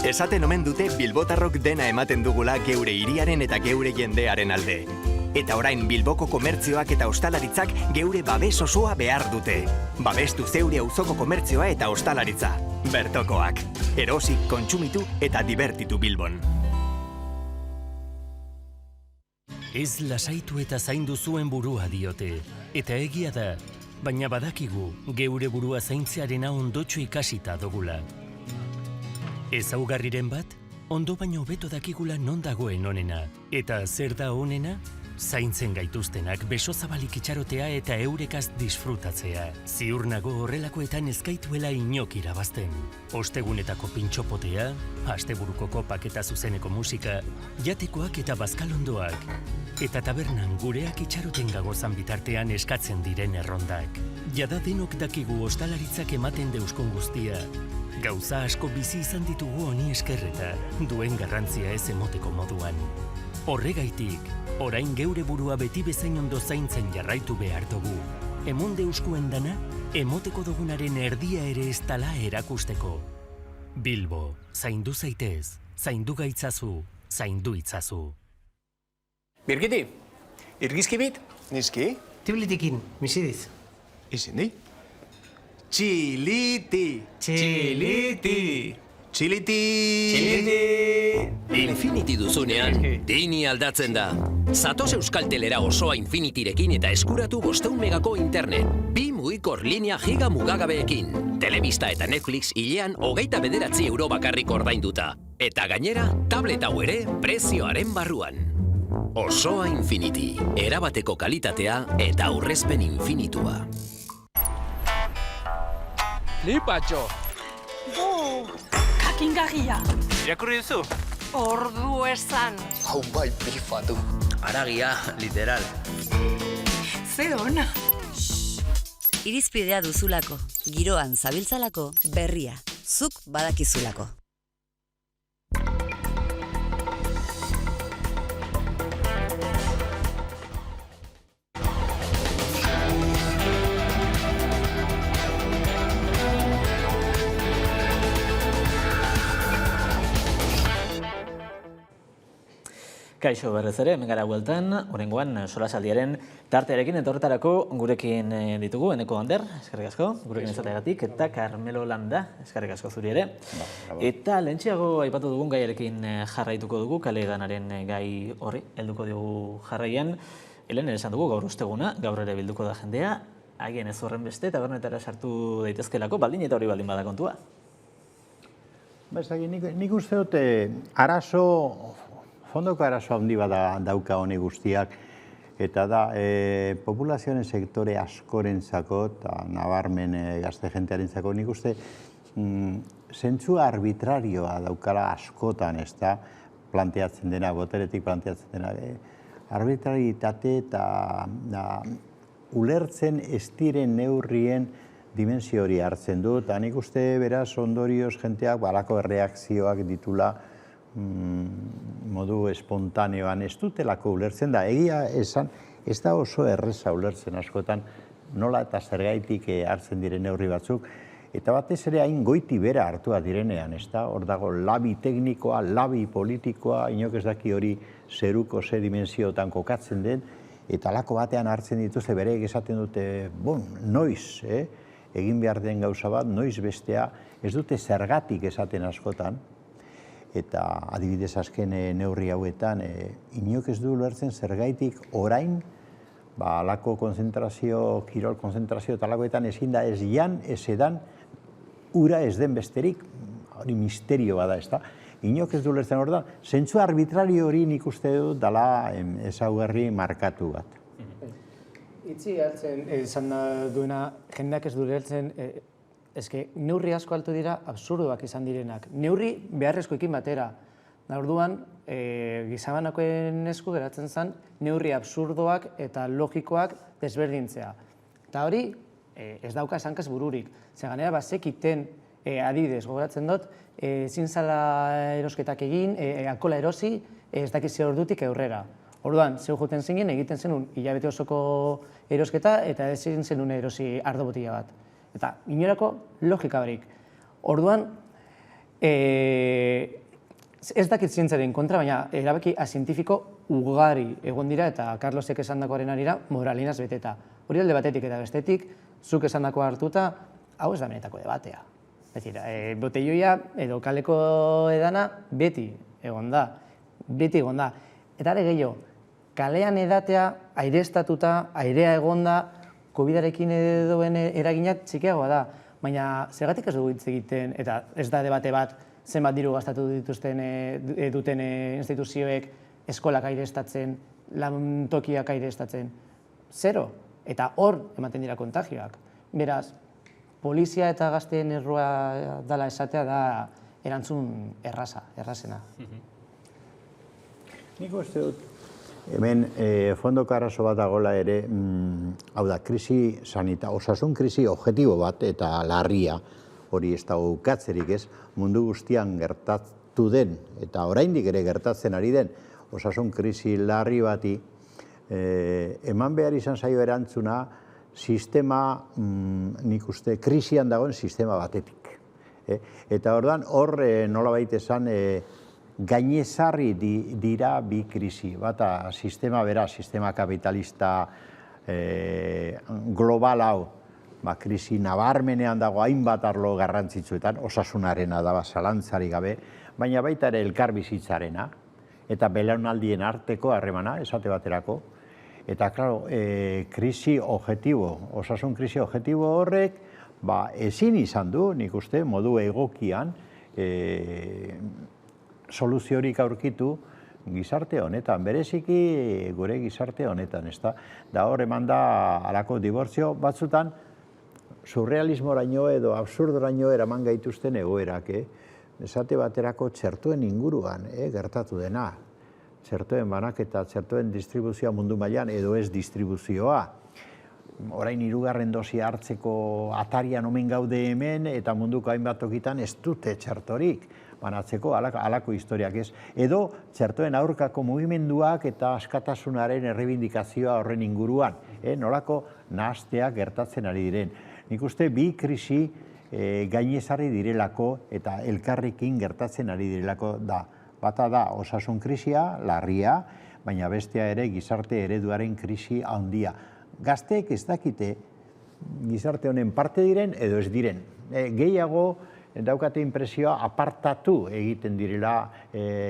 [SPEAKER 2] Esaten omen dute bilbotarrok dena ematen dugula geure hiriaren eta geure jendearen alde. Eta orain Bilboko komertzioak eta ostalaritzak geure babes osoa behar dute. Babestu zeure auzoko komertzioa eta ostalaritza. Bertokoak. Erosi, kontsumitu eta dibertitu Bilbon.
[SPEAKER 24] Ez lasaitu eta zaindu zuen burua diote. Eta egia da, baina badakigu geure burua zaintzearena ondotxo ikasita dugula. Ezaugarriren bat, ondo baino hobeto dakigula non dagoen onena. Eta zer da onena? Zaintzen gaituztenak beso zabalik itxarotea eta eurekaz disfrutatzea. Ziur nago horrelakoetan ezkaituela inok irabazten. Ostegunetako pintxopotea, asteburuko kopak eta zuzeneko musika, jatekoak eta bazkalondoak, eta tabernan gureak itxaroten gagozan bitartean eskatzen diren errondak. Jada denok dakigu ostalaritzak ematen deuskon guztia. Gauza asko bizi izan ditugu honi eskerreta, duen garrantzia ez emoteko moduan. Horregaitik, orain geure burua beti bezain ondo zaintzen jarraitu behar dugu. Emonde euskuen dana, emoteko dugunaren erdia ere ez tala erakusteko. Bilbo, zaindu zaitez, zaindu gaitzazu, zaindu itzazu.
[SPEAKER 8] Birgiti, irgizki bit?
[SPEAKER 9] Nizki? Tiblitikin, misidiz.
[SPEAKER 2] Izendi? Txiliti!
[SPEAKER 9] Txiliti!
[SPEAKER 2] Txiliti!
[SPEAKER 10] Infinity duzunean, Dini aldatzen da. Zatoz Euskaltelera osoa Infinityrekin eta eskuratu 500 megako internet. 2 mugikor linea giga mugagabeekin. Telebista eta Netflix hilean 29 euro bakarrik ordainduta. Eta gainera, tablet hau ere prezioaren barruan. Osoa Infinity, erabateko kalitatea eta aurrezpen infinitua.
[SPEAKER 25] Flipatxo!
[SPEAKER 26] Kakingarria!
[SPEAKER 25] Irakurri duzu?
[SPEAKER 26] Ordu esan!
[SPEAKER 25] Hau bai bifa du. Aragia, literal.
[SPEAKER 26] Ze ona!
[SPEAKER 27] Irizpidea duzulako, giroan zabiltzalako, berria, zuk badakizulako.
[SPEAKER 11] Kaixo berrez ere, hemen gara bueltan, oraingoan solasaldiaren tartearekin eta horretarako gurekin ditugu, Eneko Ander, eskerrik asko, gurekin izateagatik, eta Carmelo Landa, eskerrik asko zuri ere. Eta lehentxeago aipatu dugun gaiarekin jarraituko dugu, kale danaren gai horri, helduko dugu jarraian. Helen esan dugu gaur osteguna, gaur ere bilduko da jendea, agian ez horren beste, tabernetara sartu daitezkelako, baldin eta hori baldin bada kontua.
[SPEAKER 28] Nik uste dute arazo, fondoko arazo handi bada dauka honi guztiak, eta da populazioaren sektore askorentzako eta nabarmen gazte jentearentzako nik uste zentzu arbitrarioa daukala askotan, ez da, planteatzen dena, boteretik planteatzen dena. Arbitraritate eta ulertzen ez diren neurrien dimensio hori hartzen du, eta nik uste beraz ondorioz jenteak balako erreakzioak ditula modu espontaneoan ez dutelako ulertzen da. Egia esan, ez da oso erreza ulertzen askotan nola eta zergaitik hartzen diren neurri batzuk, eta batez ere hain goiti bera hartua direnean, ez da? Hor dago labi teknikoa, labi politikoa, inok ez daki hori zeruko ze dimensiotan kokatzen den, eta alako batean hartzen dituzte bereek esaten dute, noiz, egin behar den gauza bat, noiz bestea, ez dute zergatik esaten askotan, eta adibidez azken neurri hauetan, inok ez du ulertzen zergaitik orain, alako konzentrazio, kirol konzentrazio eta alakoetan ezin da ez jan, ez edan, ura ez den besterik, hori misterio bada, ez da. Inok ez du ulertzen hor da, zentzu arbitrario hori nik uste dut dala ezaugarri markatu bat.
[SPEAKER 9] Itzi hartzen esan duena, jendeak ez du ulertzen
[SPEAKER 1] eske neurri asko altu dira absurdoak izan direnak. Neurri beharrezkoekin batera. Da orduan, gizabanakoen esku geratzen zen neurri absurdoak eta logikoak desberdintzea. Eta hori, ez dauka esankaz bururik. Ze ganera, bazekiten, adibidez, gogoratzen dut, ezin zala erosketak egin, alkola erosi, ez dakiz ordutik aurrera. Orduan, zeu joten zinen, egiten zenun hilabete osoko erosketa eta ezin zenun erosi ardo botila bat. Eta inorako logika barik. Orduan, ez dakit zientzaren kontra, baina erabaki azientifiko ugari egon dira eta Carlosek esandakoaren arira moralinaz beteta. Hori alde batetik eta bestetik, zuk esandakoa hartuta, hau ez da benetako debatea. Botelloia edo kaleko edana beti egon da. Beti egon da. Eta are gehiago, kalean edatea, aireztatuta, airea egon da, COVID-arekin edoen eraginak txikiagoa da. Baina zergatik ez dugu hitz egiten, eta ez da debate bat, zenbat diru gastatu duten instituzioek eskolak aireztatzen, lantokiak aireztatzen. Zero. Eta hor ematen dira kontagioak. Beraz, polizia eta gazteen errua dela esatea da erantzun errazena.
[SPEAKER 28] Nik uste dut, hemen fondoko arazo bat dagoela ere, hau da, osasun krisi objektibo bat eta larria, hori ez da ukatzerik ez, mundu guztian gertatu den, eta oraindik ere gertatzen ari den, osasun krisi larri bati, eman behar izan zaio erantzuna, sistema, nik uste, krisian dagoen sistema batetik. Eta orduan, hor nolabait esan, gainezarri dira bi krisi. Bata, sistema bera, sistema kapitalista global hau, krisi nabarmenean dago hainbat arlo garrantzitsuetan, osasunarena da zalantzarik gabe, baina baita ere elkarbizitzarena, eta belaunaldien arteko harremana, esate baterako. Eta, klaro, krisi objektibo, osasun krisi objektibo horrek, ezin izan du, nik uste, modu egokian, soluziorik aurkitu gizarte honetan, bereziki gure gizarte honetan, ezta? Da hor eman da halako dibortzio batzutan, surrealismoraino edo absurdoraino eraman gaituzten egoerak, esate baterako txertoen inguruan gertatu dena. Txertoen banaketa, txertoen distribuzioa mundu mailan edo ez distribuzioa. Orain 3. dosia hartzeko atarian omen gaude hemen eta munduko hainbat tokitan ez dute txertorik banatzeko halako historiak ez. Edo txertoen aurkako mugimenduak eta askatasunaren errebindikazioa horren inguruan. Nolako nahasteak gertatzen ari diren. Nik uste bi krisi gainezarri direlako eta elkarrekin gertatzen ari direlako da. Bata da osasun krisia, larria, baina bestea ere gizarte ereduaren krisi handia. Gazteek ez dakite gizarte honen parte diren edo ez diren. Gehiago daukate inpresioa apartatu egiten direla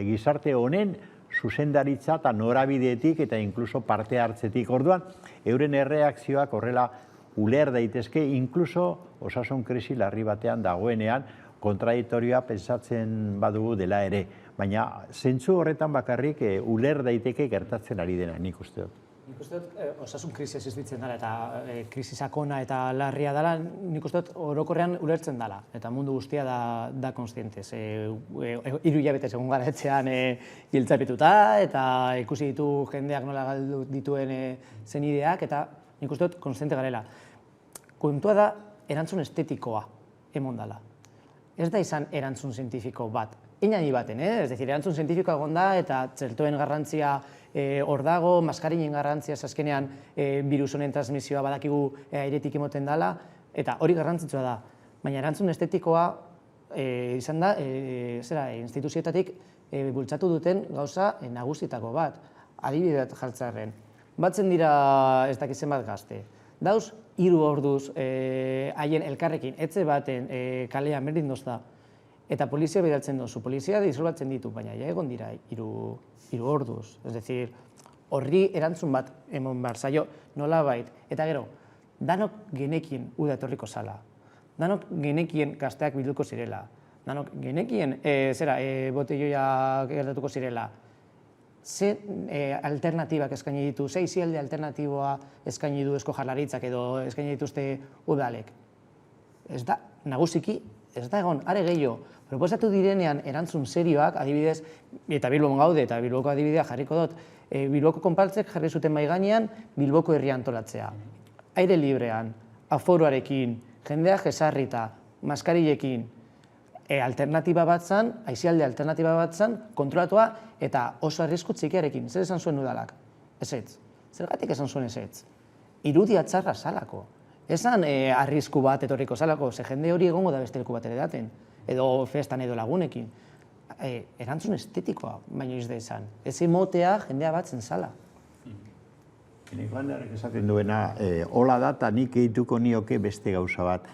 [SPEAKER 28] gizarte honen zuzendaritza eta norabideetik eta inkluso parte hartzetik. Orduan, euren erreakzioak horrela uler daitezke, inkluso osasun krisi larri batean dagoenean kontradiktorioa pensatzen badugu dela ere. Baina, zentzu horretan bakarrik uler daiteke gertatzen ari dena, nik uste dut.
[SPEAKER 1] Nik uste dut, osasun krisi existitzen dela eta krisi sakona eta larria dela, nik uste dut orokorrean ulertzen dela. Eta mundu guztia da konstientez. 3 hilabete egon gara etxean hiltzapetuta eta ikusi ditu jendeak nola galdu dituen zenideak eta nik uste dut konstiente garela. Kontua da erantzun estetikoa emon dela. Ez da izan erantzun zientifiko bat. Inani baten, ez decir, erantzun zientifikoa egon da eta txertoen garrantzia hor dago, maskarinen garrantzia azkenean virus honen transmisioa badakigu airetik emoten dela, eta hori garrantzitsua da. Baina erantzun estetikoa izan da, instituzioetatik bultzatu duten gauza nagusitako bat, adibideat jartzarren. Batzen dira ez dakizen bat gazte. Dauz, 3 orduz haien elkarrekin, etxe baten kalean berdin dozta, eta polizia bidaltzen dozu. Polizia disolbatzen ditu, baina ja egon dira 3 orduz. Ez decir, horri erantzun bat emon behar zaio nolabait. Eta gero, danok genekien uda etorriko zala. Danok genekien gazteak bilduko zirela. Danok genekien botelloia gertatuko zirela. Ze alternatibak eskaini ditu, ze izialde alternatiboa eskaini du Eusko Jaurlaritzak edo eskaini dituzte udalek. Ez da nagusiki, ez da egon, are gehiago, proposatu direnean erantzun serioak, adibidez, eta Bilbon gaude, eta Bilboko adibidea jarriko dut, Bilboko konpartzek jarri zuten mahai gainean Bilboko herria antolatzea. Aire librean, aforoarekin, jendea jesarrita, maskarilekin, alternatiba bat zan, aizialde alternatiba bat zan, kontrolatua eta oso arrisku txikiarekin. Zer esan zuen udalak? Ezetz. Zergatik esan zuen ezetz? Irudia txarra salako. Esan arrisku bat etorriko salako, ze jende hori egongo da beste leku bat ere daten, edo festan edo lagunekin. Erantzun estetikoa, baino izde esan. Ez emotea jendea batzen zala.
[SPEAKER 28] Nik Landerrek esaten duena, hola da, eta nik egituko nioke beste gauza bat.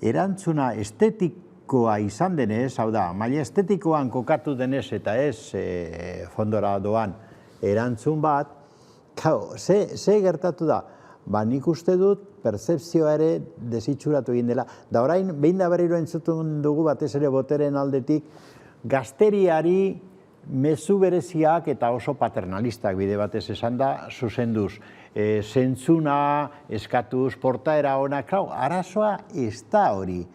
[SPEAKER 28] Erantzuna estetikoa izan denez, hau da, maila estetikoan kokatu denez eta ez fondora doan erantzun bat, ze gertatu da? Ba, nik uste dut, pertzepzioa ere desitxuratu egin dela. Da orain, behin da berriro entzutun dugu batez ere boteren aldetik, gazteriari mezu bereziak eta oso paternalistak bide batez esan da, zuzenduz. Zentzuna, eskatuz, portaera ona, arazoa ez da hori.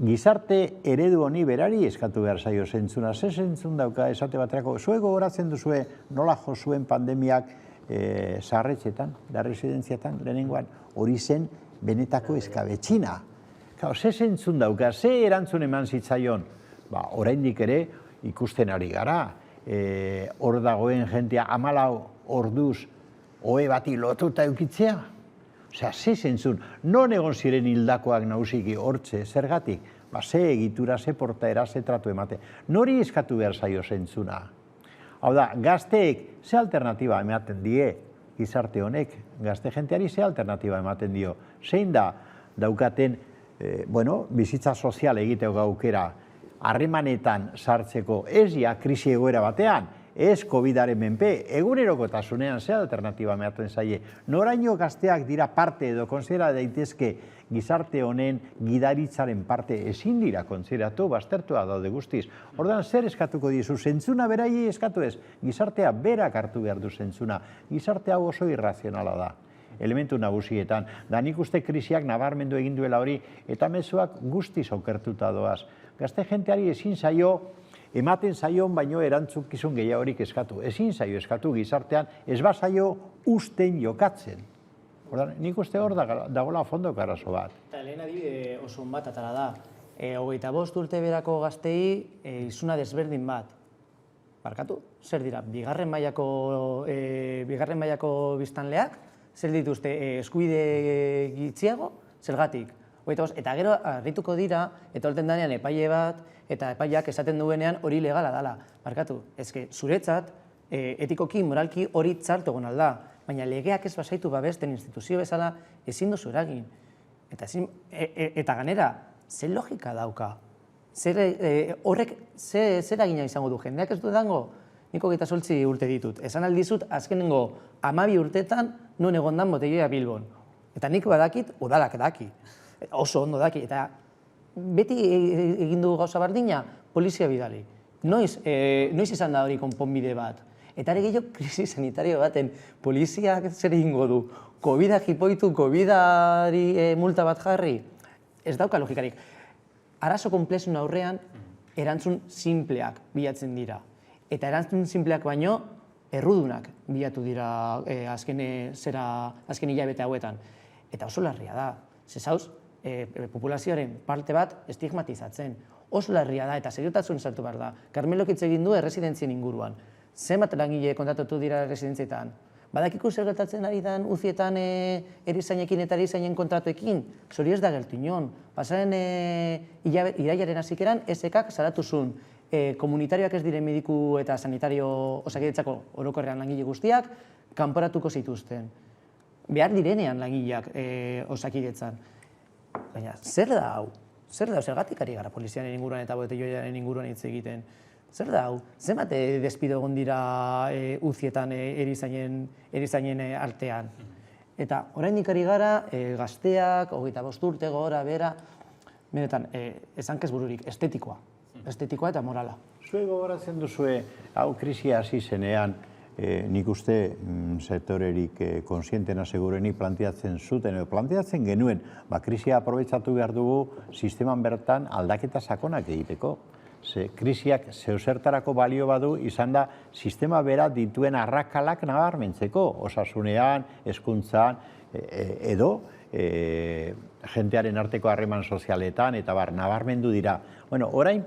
[SPEAKER 28] Gizarte eredu honi berari eskatu behar zaio zentzuna. Ze zentzun dauka esate baterako, zuek gogoratzen duzue nola jo zuen pandemiak zaharretxetan, da residentziatan, lehenengoan, hori zen benetako eskabetxina. Ze zentzun dauka, ze erantzun eman zitzaion? Ba, oraindik ere ikusten ari gara. Hor dagoen jentea 14 orduz ohe bati lotuta eukitzea? Osea, ze zentzun, non egon ziren hildakoak nausiki hortze, zergatik? Ba, ze egitura, ze portaera, ze tratu emate. Nori eskatu behar zaio zentzuna? Hau da, gazteek ze alternatiba ematen die gizarte honek? Gazte jenteari ze alternatiba ematen dio? Zein da daukaten, bizitza sozial egiteko aukera, harremanetan sartzeko, ez ja krisi egoera batean, ez COVID-aren menpe, egunerokotasunean ze alternatiba ematen zaie. Noraino gazteak dira parte edo konsidera daitezke gizarte honen gidaritzaren parte ezin dira konsideratu, baztertua daude guztiz. Ordan zer eskatuko dizu? Zentzuna beraiei eskatu ez, gizartea berak hartu behar du zentzuna. Gizarte hau oso irrazionala da, elementu nagusietan. Da nik uste krisiak nabarmendu egin duela hori, eta mezuak guztiz okertuta doaz. Gazte jenteari ezin zaio, ematen zaion baino erantzukizun gehiagorik eskatu. Ezin zaio eskatu gizartean, ez bazaio usten jokatzen. Nik uste hor dagoela fondoko arazo bat.
[SPEAKER 1] Eta lehen adibide oso bat atara da. 25 urte berako gaztei izuna desberdin bat. Barkatu, zer dira, bigarren mailako biztanleak, zer dituzte eskubide gitziago, zergatik. Eta gero harrituko dira, eta holten danean epaile bat, eta epaileak esaten duenean hori legala dela. Barkatu, ezke zuretzat, etikoki, moralki hori txartu egon alda, baina legeak ez basaitu babesten instituzio bezala ezin duzu eragin. Eta ganera, ze logika dauka? Horrek ze eragina izango du? Jendeak ez du edango? Niko 28 urte ditut. Esan aldizut, azkenengo 12 urtetan non egondan botelloia Bilbon. Eta nik badakit, udalak daki. Oso ondo daki. Eta beti egin du gauza bardina, polizia bidali. Noiz izan da hori konponbide bat? Eta ere gehiago krisi sanitario baten poliziak zer egingo du? Covida jipoitu, Covidari multa bat jarri? Ez dauka logikarik. Arazo komplexun aurrean erantzun simpleak bilatzen dira. Eta erantzun simpleak baino errudunak bilatu dira azken hilabete hauetan. Eta oso larria da. Zezauz, populazioaren parte bat estigmatizatzen. Oso larria da eta seriotasun sartu behar da. Karmelok hitz egin du erresidentzien inguruan. Zenbat langile kontratatu dira erresidentzietan? Badakiku zer gertatzen ari den uzietan erizainekin eta erizainen kontratuekin? Zori ez da gertu inon. Pasaren irailaren hasikeran SK-ak salatu zuen komunitarioak ez diren mediku eta sanitario osakidetzako orokorrean langile guztiak kanporatuko zituzten. Behar direnean langileak osakidetzan. Baina, zer da hau? Zer da hau? Zergatik ari gara poliziaren inguruan eta botelloiaren inguruan hitz egiten? Zer da hau? Zenbat despido egon dira uzietan erizainen artean? Eta oraindik ari gara gazteak, 25 urte gora, bera, benetan, ezankez bururik, estetikoa eta morala.
[SPEAKER 28] Zuek gogoratzen duzue, hau krisia hasi zenean, nik uste sektorerik konsientena segurenik planteatzen zuten, edo planteatzen genuen, krisia aprobetsatu behar dugu sisteman bertan aldaketa sakonak egiteko. Krisiak zeusertarako balio badu izan da sistema bera dituen arrakalak nabarmentzeko, osasunean, hezkuntzan, edo jentearen arteko harreman sozialetan, eta nabarmendu dira. Bueno, orain,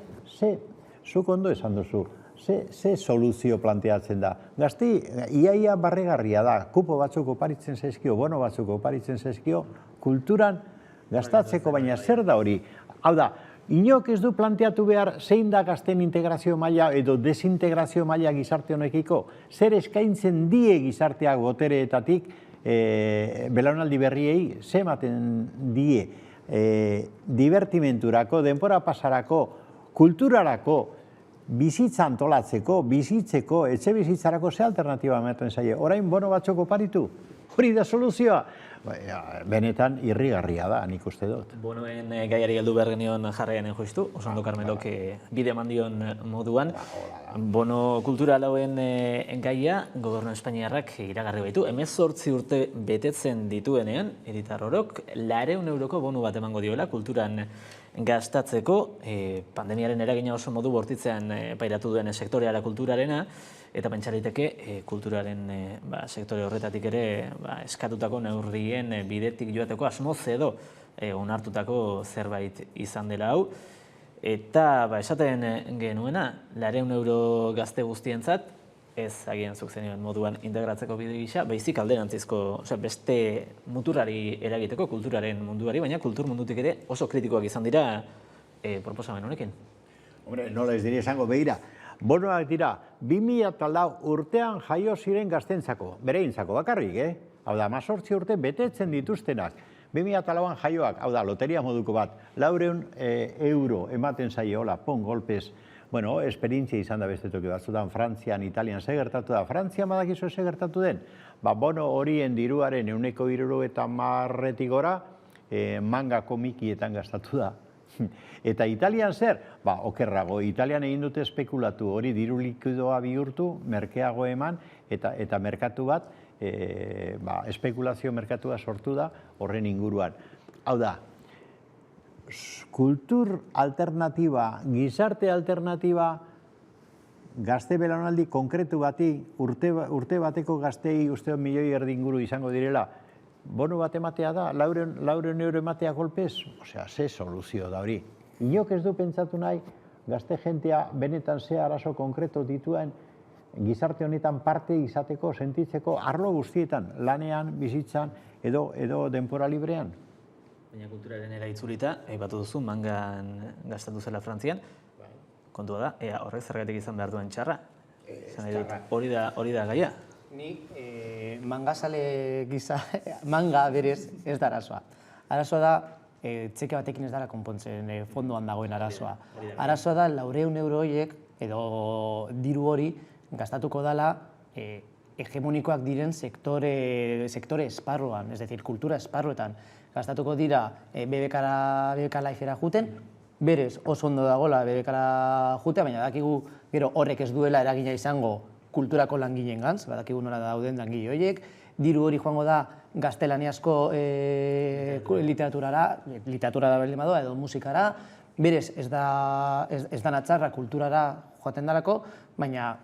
[SPEAKER 28] zuk ondo esan duzu, ze soluzio planteatzen da. Gazti, iaia barregarria da, kupo batzuk oparitzen zaizkio, bono batzuk oparitzen zaizkio, kulturan gastatzeko, baina zer da hori? Hau da, inok ez du planteatu behar zein da gazten integrazio maila edo desintegrazio maila gizarte honekiko? Zer eskaintzen die gizarteak botereetatik belaunaldi berriei, ze ematen die divertimenturako, denbora pasarako, kulturarako, bizitza antolatzeko, bizitzeko, etxe bizitzarako ze alternatiba ematen zaie? Orain bono batzuk oparitu? Hori da soluzioa? Benetan irrigarria da, nik uste dut.
[SPEAKER 11] Bonoen gaiari heldu behar genion jarraianen joiztu, Osondo Karmelok bide eman dion moduan. Bono kultural hauen gaia, Gobernu Espainiarrak iragarri baitu. 18 urte betetzen dituenean, hiritar orok, 400 euroko bonu bat emango diola kulturan gastatzeko, pandemiaren eragina oso modu bortitzean pairatu duen sektoreara kulturarena, eta pentsaliteke kulturaren sektore horretatik ere eskatutako neurrien bidetik joateko asmoz edo onartutako zerbait izan dela hau. Eta esaten genuena, 400 euro gazte guztientzat, ez agian zuk zenioen moduan integratzeko bide gisa, baizik alderantzizko, beste muturari eragiteko, kulturaren munduari, baina kultur mundutik ere oso kritikoak izan dira proposamen honekin.
[SPEAKER 28] Hombre, nola ez dira esango, behira, bonoak dira, 2004 urtean jaio ziren gaztentzako, bereintzako bakarrik, Hau da, 18 urte betetzen dituztenak, 2004an jaioak, hau da, loteria moduko bat, 400 euro ematen zaiola, pon golpez, bueno, esperientzia izan da beste toki batzutan, Frantzian, Italian, ze gertatu da. Frantzian badakizu ze gertatu den? Bono horien diruaren 170 gora, manga komikietan gastatu da. Eta Italian zer? Okerrago, Italian egin dute espekulatu hori diru likidoa bihurtu, merkeago eman, eta merkatu bat, espekulazio merkatua sortu da horren inguruan. Hau da, kultur alternatiba, gizarte alternatiba, gazte belaunaldi konkretu bati, urte bateko gaztei uste 1,5 milioi inguru izango direla, bono bat ematea da, 400 euro ematea golpez, osea, ze soluzio da hori. Inok ez du pentsatu nahi, gazte jentea benetan ze arazo konkretu dituen, gizarte honetan parte izateko, sentitzeko, arlo guztietan, lanean, bizitzan, edo denbora librean.
[SPEAKER 11] Baina kulturaren era itzulita, aipatu duzu, mangan gastatu zela Frantzian. Kontua da, horrek zergatik izan behar duen txarra. Hori da gaia.
[SPEAKER 1] Ni mangazale gisa, manga berez ez da arazoa. Arazoa da, txeke batekin ez dara konpontzen fondoan dagoen arazoa. Arazoa da, 400 euro horiek, edo diru hori, gastatuko dela hegemonikoak diren sektore esparruan, ez decir, kultura esparruetan. Gastatuko dira BBK Lifera juten, berez oso ondo dagoela BBK jutea, baina badakigu gero horrek ez duela eragina izango kulturako langileen gantz, badakigu nola dauden langile horiek, diru hori joango da gaztelaniazko literaturara baldin badoa edo musikara, berez ez da natzarra kulturara joaten dalako, baina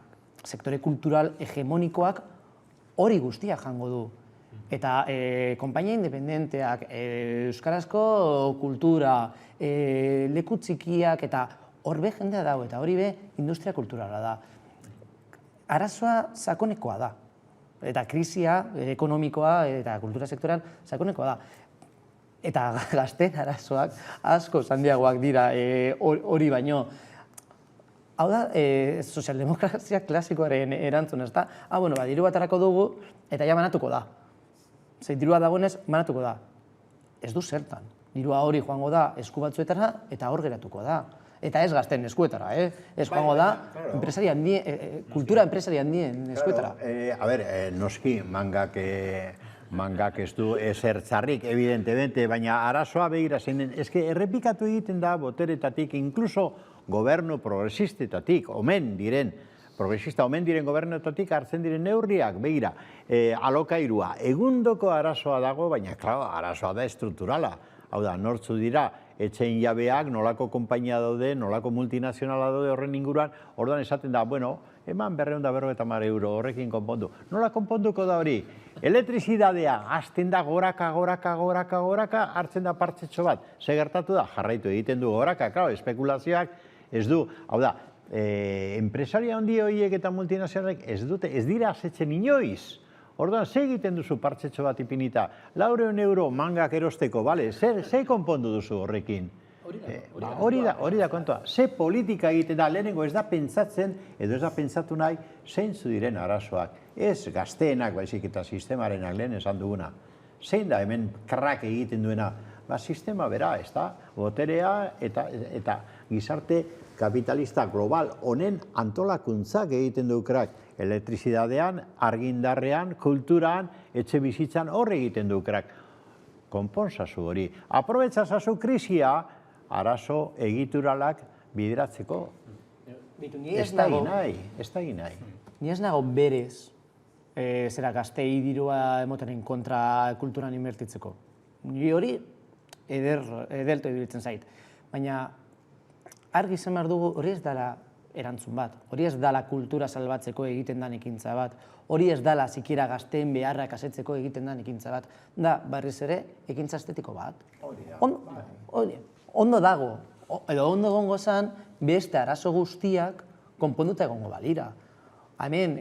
[SPEAKER 1] sektore kultural hegemonikoak hori guztia jango du. Eta konpainia independenteak, euskarazko kultura, leku txikiak, eta hor be jendea dago, eta hori be industria kulturala da. Arazoa sakonekoa da. Eta krisia ekonomikoa eta kultura sektorean sakonekoa da. Eta gazten arazoak asko handiagoak dira hori baino. Hau da, sozialdemokrazia klasikoaren erantzun, ez da? Diru bat harako dugu, eta ja banatuko da. Dirua dagoenez, banatuko da. Ez du zertan. Dirua hori joango da esku batzuetara, eta hor geratuko da. Eta ez gazten eskuetara, ez joango da kultura enpresari handien eskuetara.
[SPEAKER 28] A ber, noski, mangak ez du ezer txarrik, evidentemente, baina arazoa begira zein den, eske errepikatu egiten da boteretatik, inkluso gobernu progresistetatik, omen diren progresista omen diren gobernuetatik hartzen diren neurriak, begira, alokairua, egundoko arazoa dago, baina, klaro, arazoa da estrukturala. Hau da, nortzu dira, etxein jabeak, nolako konpainia daude, nolako multinazionala daude horren inguruan, orduan esaten da, bueno, eman 250 euro horrekin konpondu. Nola konponduko da hori? Elektrizidadea, hasten da goraka, hartzen da partzetxo bat. Ze gertatu da? Jarraitu egiten du goraka, klaro, espekulazioak ez du, hau da, enpresaria handi horiek eta multinazionalek ez dira asetzen inoiz. Orduan, ze egiten duzu partzetxo bat ipinita? 400 euro mangak erosteko, bale? Ze konpondu duzu horrekin? Hori da kontua. Ze politika egiten da, lehenengo ez da pentsatzen, edo ez da pentsatu nahi, zeintzu diren arazoak. Ez gazteenak, baizik eta sistemarenak lehen esan duguna. Zein da hemen krak egiten duena? Sistema bera, ez da? Boterea eta gizarte kapitalista global honen antolakuntzak egiten du krak. Elektrizidadean, argindarrean, kulturan, etxe bizitzan horre egiten du krak. Konponsazu hori. Aprobetsazazu krisia, arazo egituralak bideratzeko. Ez da egin nahi.
[SPEAKER 1] Ni ez nago berez, zera gaztei dirua emotenen kontra kulturan inbertitzeko. Ni hori edelto iruditzen zait. Baina argi izan behar dugu hori ez dela erantzun bat. Hori ez dela kultura salbatzeko egiten den ekintza bat. Hori ez dela sikiera gazteen beharrak asetzeko egiten den ekintza bat. Da, berriz ere, ekintza estetiko bat. Ondo dago, edo ondo egongo zen, beste arazo guztiak konponduta egongo balira. Hemen,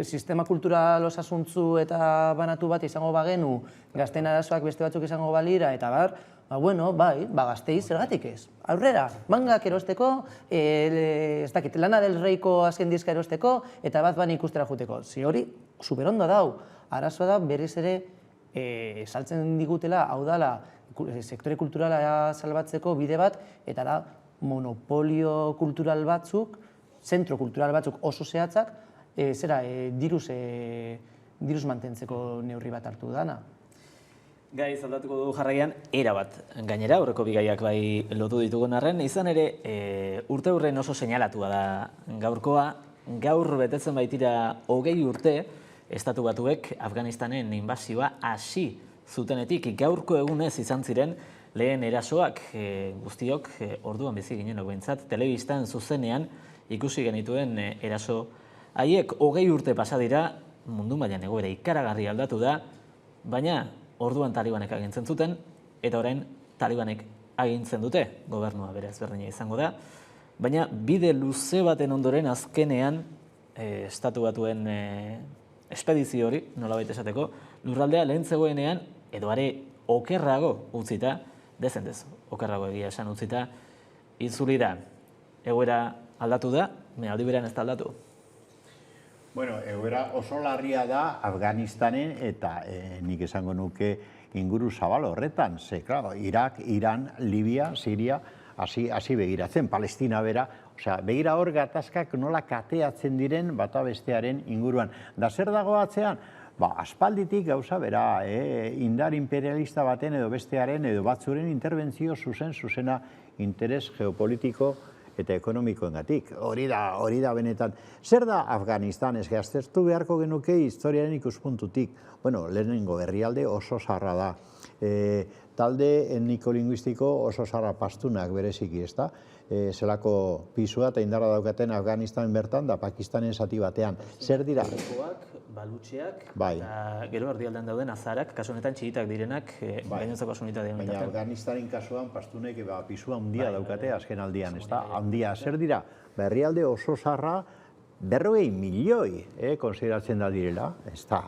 [SPEAKER 1] sistema kultural osasuntzu eta banatu bat izango bagenu, gazteen arazoak beste batzuk izango balira, eta gaztei zergatik ez. Aurrera, mangak erosteko, ez dakit, Lana del Reiko azken diska erosteko, eta bat bani ikustera juteko. Zi hori, superondo dau. Arazoa da, berriz ere, saltzen digutela, hau dala, sektore kulturala salbatzeko bide bat, eta da, monopolio kultural batzuk, zentro kultural batzuk oso zehatzak, diruz mantentzeko neurri bat hartu dana.
[SPEAKER 11] Gai aldatuko du jarraian, era bat gainera, aurreko bigaiak bai lotu ditugun arren, izan ere urte hurren oso seinalatua da gaurkoa, gaur betetzen baitira 20 urte, Estatu Batuek Afganistanen inbasioa hasi zutenetik gaurko egunez izan ziren lehen erasoak guztiok orduan bizi ginenok behintzat, telebistan zuzenean ikusi genituen eraso haiek 20 urte pasa dira, mundu mailan egoera ikaragarri aldatu da, baina orduan talibanek agintzen zuten, eta orain talibanek agintzen dute, gobernua bere ezberdina izango da, baina bide luze baten ondoren azkenean Estatu Batuen espedizio hori, nolabait esateko, lurraldea lehen zegoenean, edo are okerrago utzita, dezentez, okerrago egia esan utzita, itzuli da. Egoera aldatu da, aldi berean ez da aldatu?
[SPEAKER 28] Bueno, egoera oso larria da Afganistanen eta nik esango nuke inguru zabal horretan. Ze, klaro, Irak, Iran, Libia, Siria, hasi begiratzen, Palestina bera, begira hor gatazkak nola kateatzen diren bata bestearen inguruan. Da zer dago atzean? Aspalditik gauza bera, indar imperialista baten edo bestearen edo batzuren interbentzio zuzena interes geopolitiko eta ekonomikoengatik. Hori da benetan. Zer da Afganistan? Ez aztertu beharko genuke historiaren ikuspuntutik. Bueno, lehenengo herrialde oso zarra da. Talde etniko-linguistiko oso zarra pastunak bereziki, ez da? Zelako pisua eta indarra daukaten Afganistan bertan da Pakistanen zati batean. Zer dira?
[SPEAKER 11] Balutxeak, eta gero erdialdean dauden azarak, kasu honetan txigitak direnak, gainontzeko asunitatea honetan.
[SPEAKER 28] Baina Afganistanen kasuan pastunek pisua handia daukate azken aldian, ez da? Handia, zer dira? Herrialde oso zarra, 40 milioi konsideratzen da direla, ez da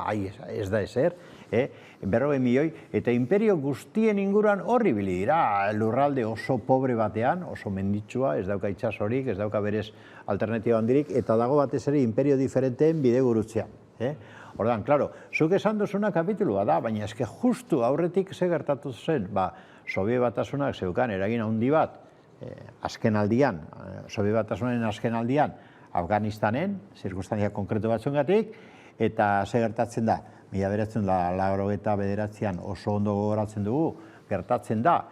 [SPEAKER 28] ezer, 40 milioi, eta imperio guztien inguruan horri bili dira, lurralde oso pobre batean, oso menditsua, ez dauka itxasorik, ez dauka berez alternatiba handirik, eta dago batez ere imperio diferenteen bide gurutzean. Ordan, klaro, zuk esan duzuna kapitulua da, baina eske justu aurretik ze gertatu zen, Sobiet Batasunak zeukan eragin handi bat, azken aldian, Sobiet Batasunaren azken aldian, Afganistanen, zirkunstantzia konkretu batzuengatik, eta ze gertatzen da, 1989an oso ondo gogoratzen dugu, gertatzen da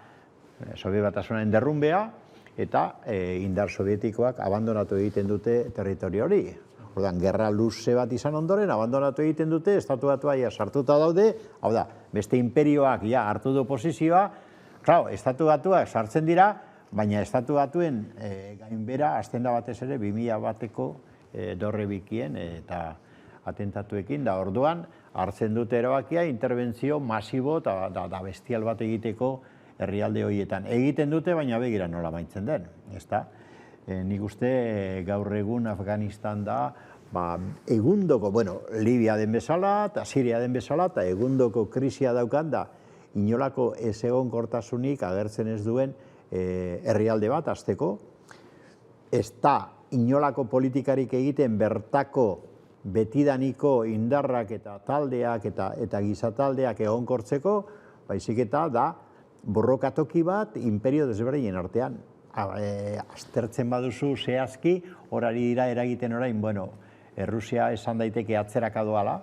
[SPEAKER 28] Sobiet Batasunaren derrumbea, eta indar sovietikoak abandonatu egiten dute territorio hori. Orduan, gerra luze bat izan ondoren, abandonatu egiten dute, Estatu Batua sartuta daude, hau da, beste imperioak hartu du posizioa, klaro, Estatu Batuak sartzen dira, baina Estatu Batuen gainbera, azten da batez ere, 2001ko dorre bikien eta atentatuekin, da orduan, hartzen dute erabakia, interbentzio masibo eta bestial bat egiteko herrialde horietan. Egiten dute, baina begira nola maitzen den, ezta? Nik uste gaur egun Afganistan da egundoko, Libia den bezala, eta Siria den bezala, eta egundoko krisia daukan da inolako ezegonkortasunik agertzen ez duen herrialde bat, azteko. Ez da inolako politikarik egiten bertako betidaniko indarrak eta taldeak eta gizataldeak egonkortzeko, baizik eta da borrokatoki bat imperio desberdinen artean. Aztertzen baduzu zehazki, horari dira eragiten orain, Errusia esan daiteke atzeraka doala,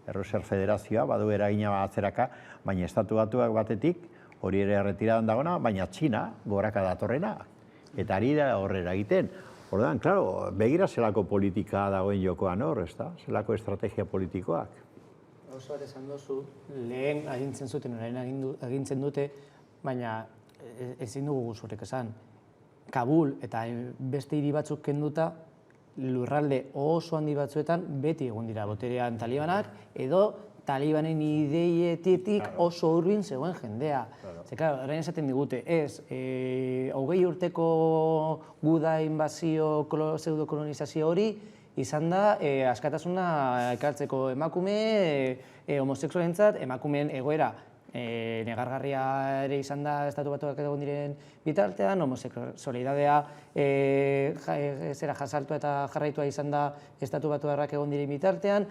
[SPEAKER 28] Errusiar Federazioa badu eragina atzeraka, baina Estatu Batuak batetik, hori ere erretiradan dagoena, baina Txina goraka datorrena, eta ari da horrera egiten. Orduan, klaro, begira zelako politika dagoen jokoan hor, ezta? Zelako estrategia politikoak.
[SPEAKER 1] Oso bat esan duzu, lehen agintzen zuten, orain agintzen dute, baina ezin dugu guzurek esan. Kabul eta beste hiri batzuk kenduta, lurralde oso handi batzuetan beti egon dira boterean talibanak, edo talibanen ideietik oso hurbil zegoen jendea. Orain esaten digute, ez, 20 urteko guda inbazio, pseudokolonizazio hori, izan da askatasuna ekartzeko emakume, homoseksualentzat, emakumeen egoera negargarria ere izan da Estatu Batuak egon diren bitartean, homoseksualidadea jasaltua eta jarraitua izan da Estatu Batuarrak egon diren bitartean,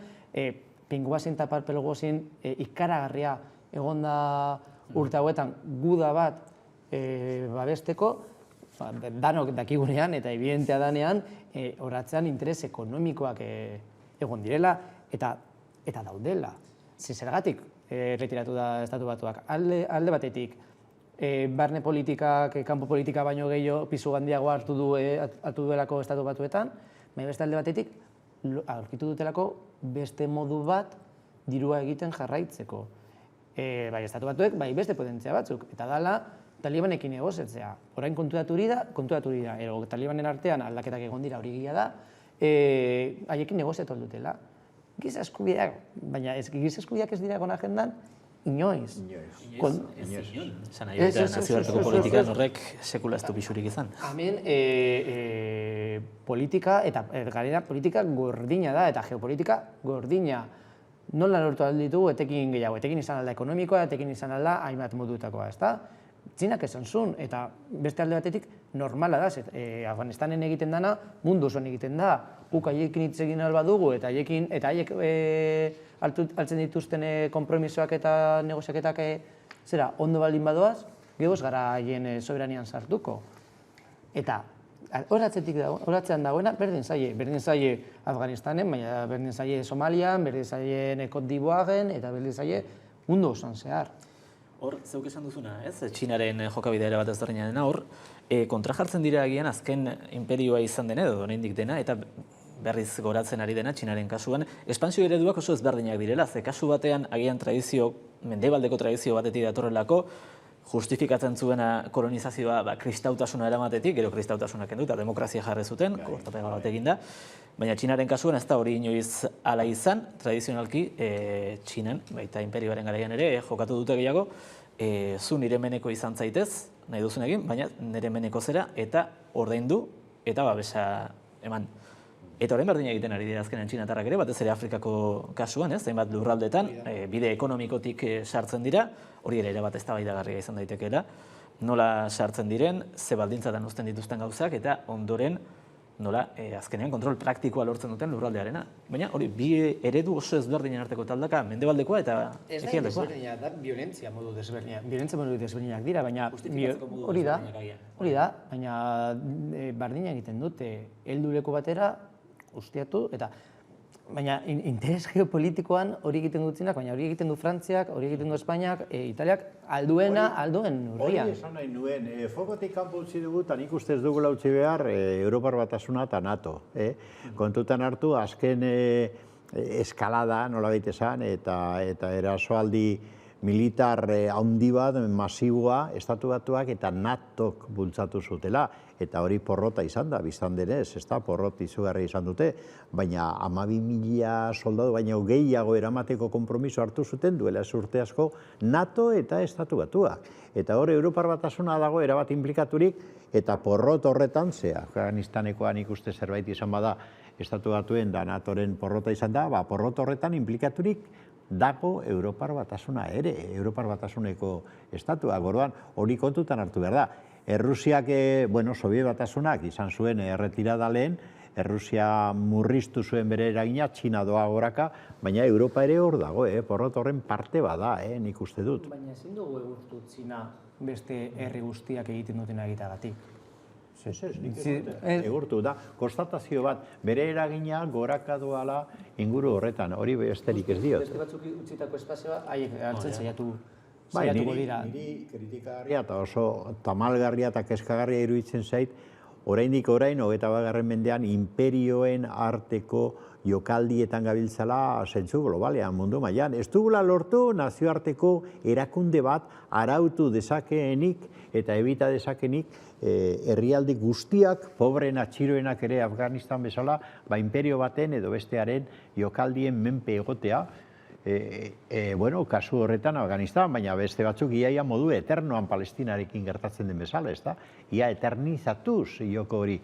[SPEAKER 1] pinguazin eta parpelogozin ikaragarria egon da urte hauetan guda bat babesteko, danok dakigunean eta evidentea danean, horatzean interes ekonomikoak egon direla eta daudela. Zergatik retiratu da Estatu Batuak. Alde batetik, barne politikak, kanpo politika baino gehiago pisu handiago hartu duelako Estatu Batuetan, baina beste alde batetik, aurkitu dutelako beste modu bat dirua egiten jarraitzeko. Bai Estatu Batuek, bai beste potentzia batzuk, eta dala talibanekin negoziatzea. Orain konturatu dira, ero talibanen artean aldaketak egon dira hori gila da, haiekin negoziatu dutela. Giza eskubideak, baina giza eskubideak ez dira egon agendan, inoiz.
[SPEAKER 11] Zan nahi eta nazioarteko politikan horrek sekula ez du pixurik izan.
[SPEAKER 1] Hemen politika eta garera politika gordina da, eta geopolitika gordina. Nola lortu alditugu etekin gehiago, etekin izan alda ekonomikoa, etekin izan alda hainbat modutakoa, ezta? Txinak esan zuen, eta beste alde batetik normala da, Afganistanen egiten dana, mundu osoan egiten da, guk haiekin hitz egin alba dugu, eta haiek altzen dituzten konpromisoak eta negoziaketak zera, ondo baldin badoaz, gehoz gara haien soberanian sartuko. Eta horatzean dagoena berdin zaie Afganistanen, baina berdin zaie Somalian, berdin zaie Cote d'Ivoiren, eta berdin zaie mundu osoan zehar.
[SPEAKER 11] Hor, zeuk esan duzuna, ez? Txinaren jokabidea ere bat ezberdina dena hor, kontra jartzen dira agian azken imperioa izan dena, edo oraindik dena, eta berriz goratzen ari dena Txinaren kasuan, espansio ereduak oso ezberdinak direla, ze kasu batean agian mendebaldeko tradizio batetik datorrelako, justifikatzen zuena kolonizazioa kristautasuna eramatetik, gero kristautasuna kendu eta demokrazia jarri zuten, kortapega bat egin da, baina Txinaren kasuan ez da hori inoiz ala izan, tradizionalki Txinan, baita imperioaren garaian ere, jokatu dute gehiago, zu nire meneko izan zaitez, nahi duzun egin, baina nire meneko zera eta ordaindu eta babesa eman. Eta orain berdina egiten ari dira azkenean txinatarrak ere, batez ere Afrikako kasuan, ez, hainbat lurraldetan, bide ekonomikotik sartzen dira, hori ere bat eztabaidagarria izan daitekeela, nola sartzen diren, ze baldintzatan uzten dituzten gauzak, eta ondoren nola azkenean kontrol praktikoa lortzen duten lurraldearena. Baina hori, bi eredu oso ezberdinen arteko taldaka, mendebaldekoa eta ekialdekoa.
[SPEAKER 1] Ez da, da violentzia modu desberdinak dira, baina hori da, baina bardina egiten dute, heldu leku batera, ustiatu, eta Baina interes geopolitikoan hori egiten dutzenak, baina hori egiten du Frantziak, hori egiten du Espainiak, Italiak, alduen urria.
[SPEAKER 28] Hori esan nahi nuen, fokotik kanpo utzi dugu, eta nik ustez dugula utzi behar Europar Batasuna eta NATO. Kontutan hartu, azken eskalada, nola baita esan, eta erasoaldi militar handi bat, masiboa, Estatu Batuak eta NATOk bultzatu zutela. Eta hori porrota izan da, biztan denez, ez da, porrot izugarri izan dute, baina 12.000 soldadu baino gehiago eramateko konpromiso hartu zuten duela ez urte asko NATO eta Estatu Batuak. Eta hor Europar Batasuna dago erabat inplikaturik, eta porrot horretan, ze Afganistanekoan ikuste zerbait izan bada Estatu Batuen da NATOren porrota izan da, porrot horretan inplikaturik dago Europar Batasuna ere, Europar Batasuneko estatua, gordoan hori kontutan hartu behar da. Errusiak, Sobiet Batasunak izan zuen erretirada lehen, Errusia murriztu zuen bere eragina, Txina doa goraka, baina Europa ere hor dago, porrot horren parte bada, nik uste dut.
[SPEAKER 1] Baina ezin dugu egurtu Txina beste herri guztiak egiten duten egitagatik.
[SPEAKER 28] Egurtu da, konstatazio bat, bere eragina goraka doala inguru horretan, hori besterik ez diot.
[SPEAKER 1] Beste batzuk utzitako espazioa, haiek hartzen saiatuko dira.
[SPEAKER 28] Niri kritikagarria eta oso tamalgarria eta keskagarria iruditzen zait, oraindik orain, 21. mendean, imperioen arteko jokaldietan gabiltzala zentzu globalean mundu mailan. Ez dugula lortu nazioarteko erakunde bat arautu dezakeenik eta ebita dezakenik herrialde guztiak, pobrena, txiroenak ere Afganistan bezala, imperio baten edo bestearen jokaldien menpe egotea, kasu horretan Afganistan, baina beste batzuk iaia modu eternoan Palestinarekin gertatzen den bezala, ez da? Ia eternizatuz joko hori.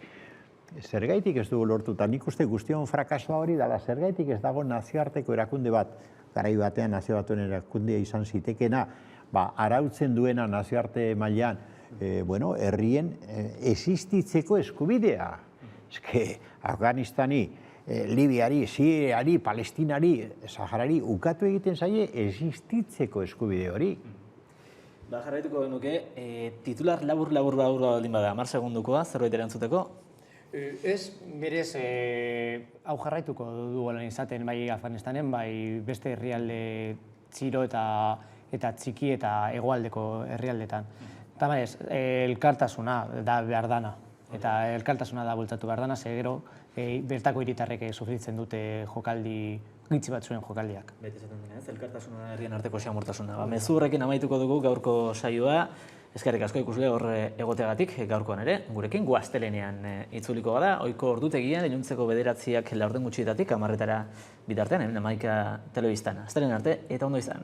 [SPEAKER 28] Zergaitik ez dugu lortu, eta nik uste guztion frakasoa hori dela, zergaitik ez dago nazioarteko erakunde bat, garai batean nazio batuen erakundea izan zitekena, arautzen duena nazioarte mailan, herrien existitzeko eskubidea. Afganistani, Libiari, Siriari, Palestinari, Saharari, ukatu egiten zaie existitzeko eskubide hori.
[SPEAKER 11] Jarraituko genuke, titular labur baldin bada, 10 segundukoa, zerbait erantzuteko?
[SPEAKER 1] Ez, berez, hau jarraituko dugu izaten bai Afganistanen, bai beste herrialde txiro eta txiki eta hegoaldeko herrialdetan. Eta berez, elkartasuna da behar dana, eta elkartasuna da bultzatu behar dana, ze gero bertako hiritarrek sufritzen dute jokaldi, gitzi batzuen jokaldiak.
[SPEAKER 11] Beti zaten dena ez, elkartasuna da herrien arteko xamurtasuna. Mezu horrekin amaituko dugu gaurko saioa, eskerrik asko ikusle hor egoteagatik gaurkoan ere, gurekin Gaztelenean itzuliko gara, ohiko ordutegian, iluntzeko 9:00 laurden gutxietatik, 10:00 bitartean, hemen Hamaika telebistan. Astelehen arte, eta ondo izan.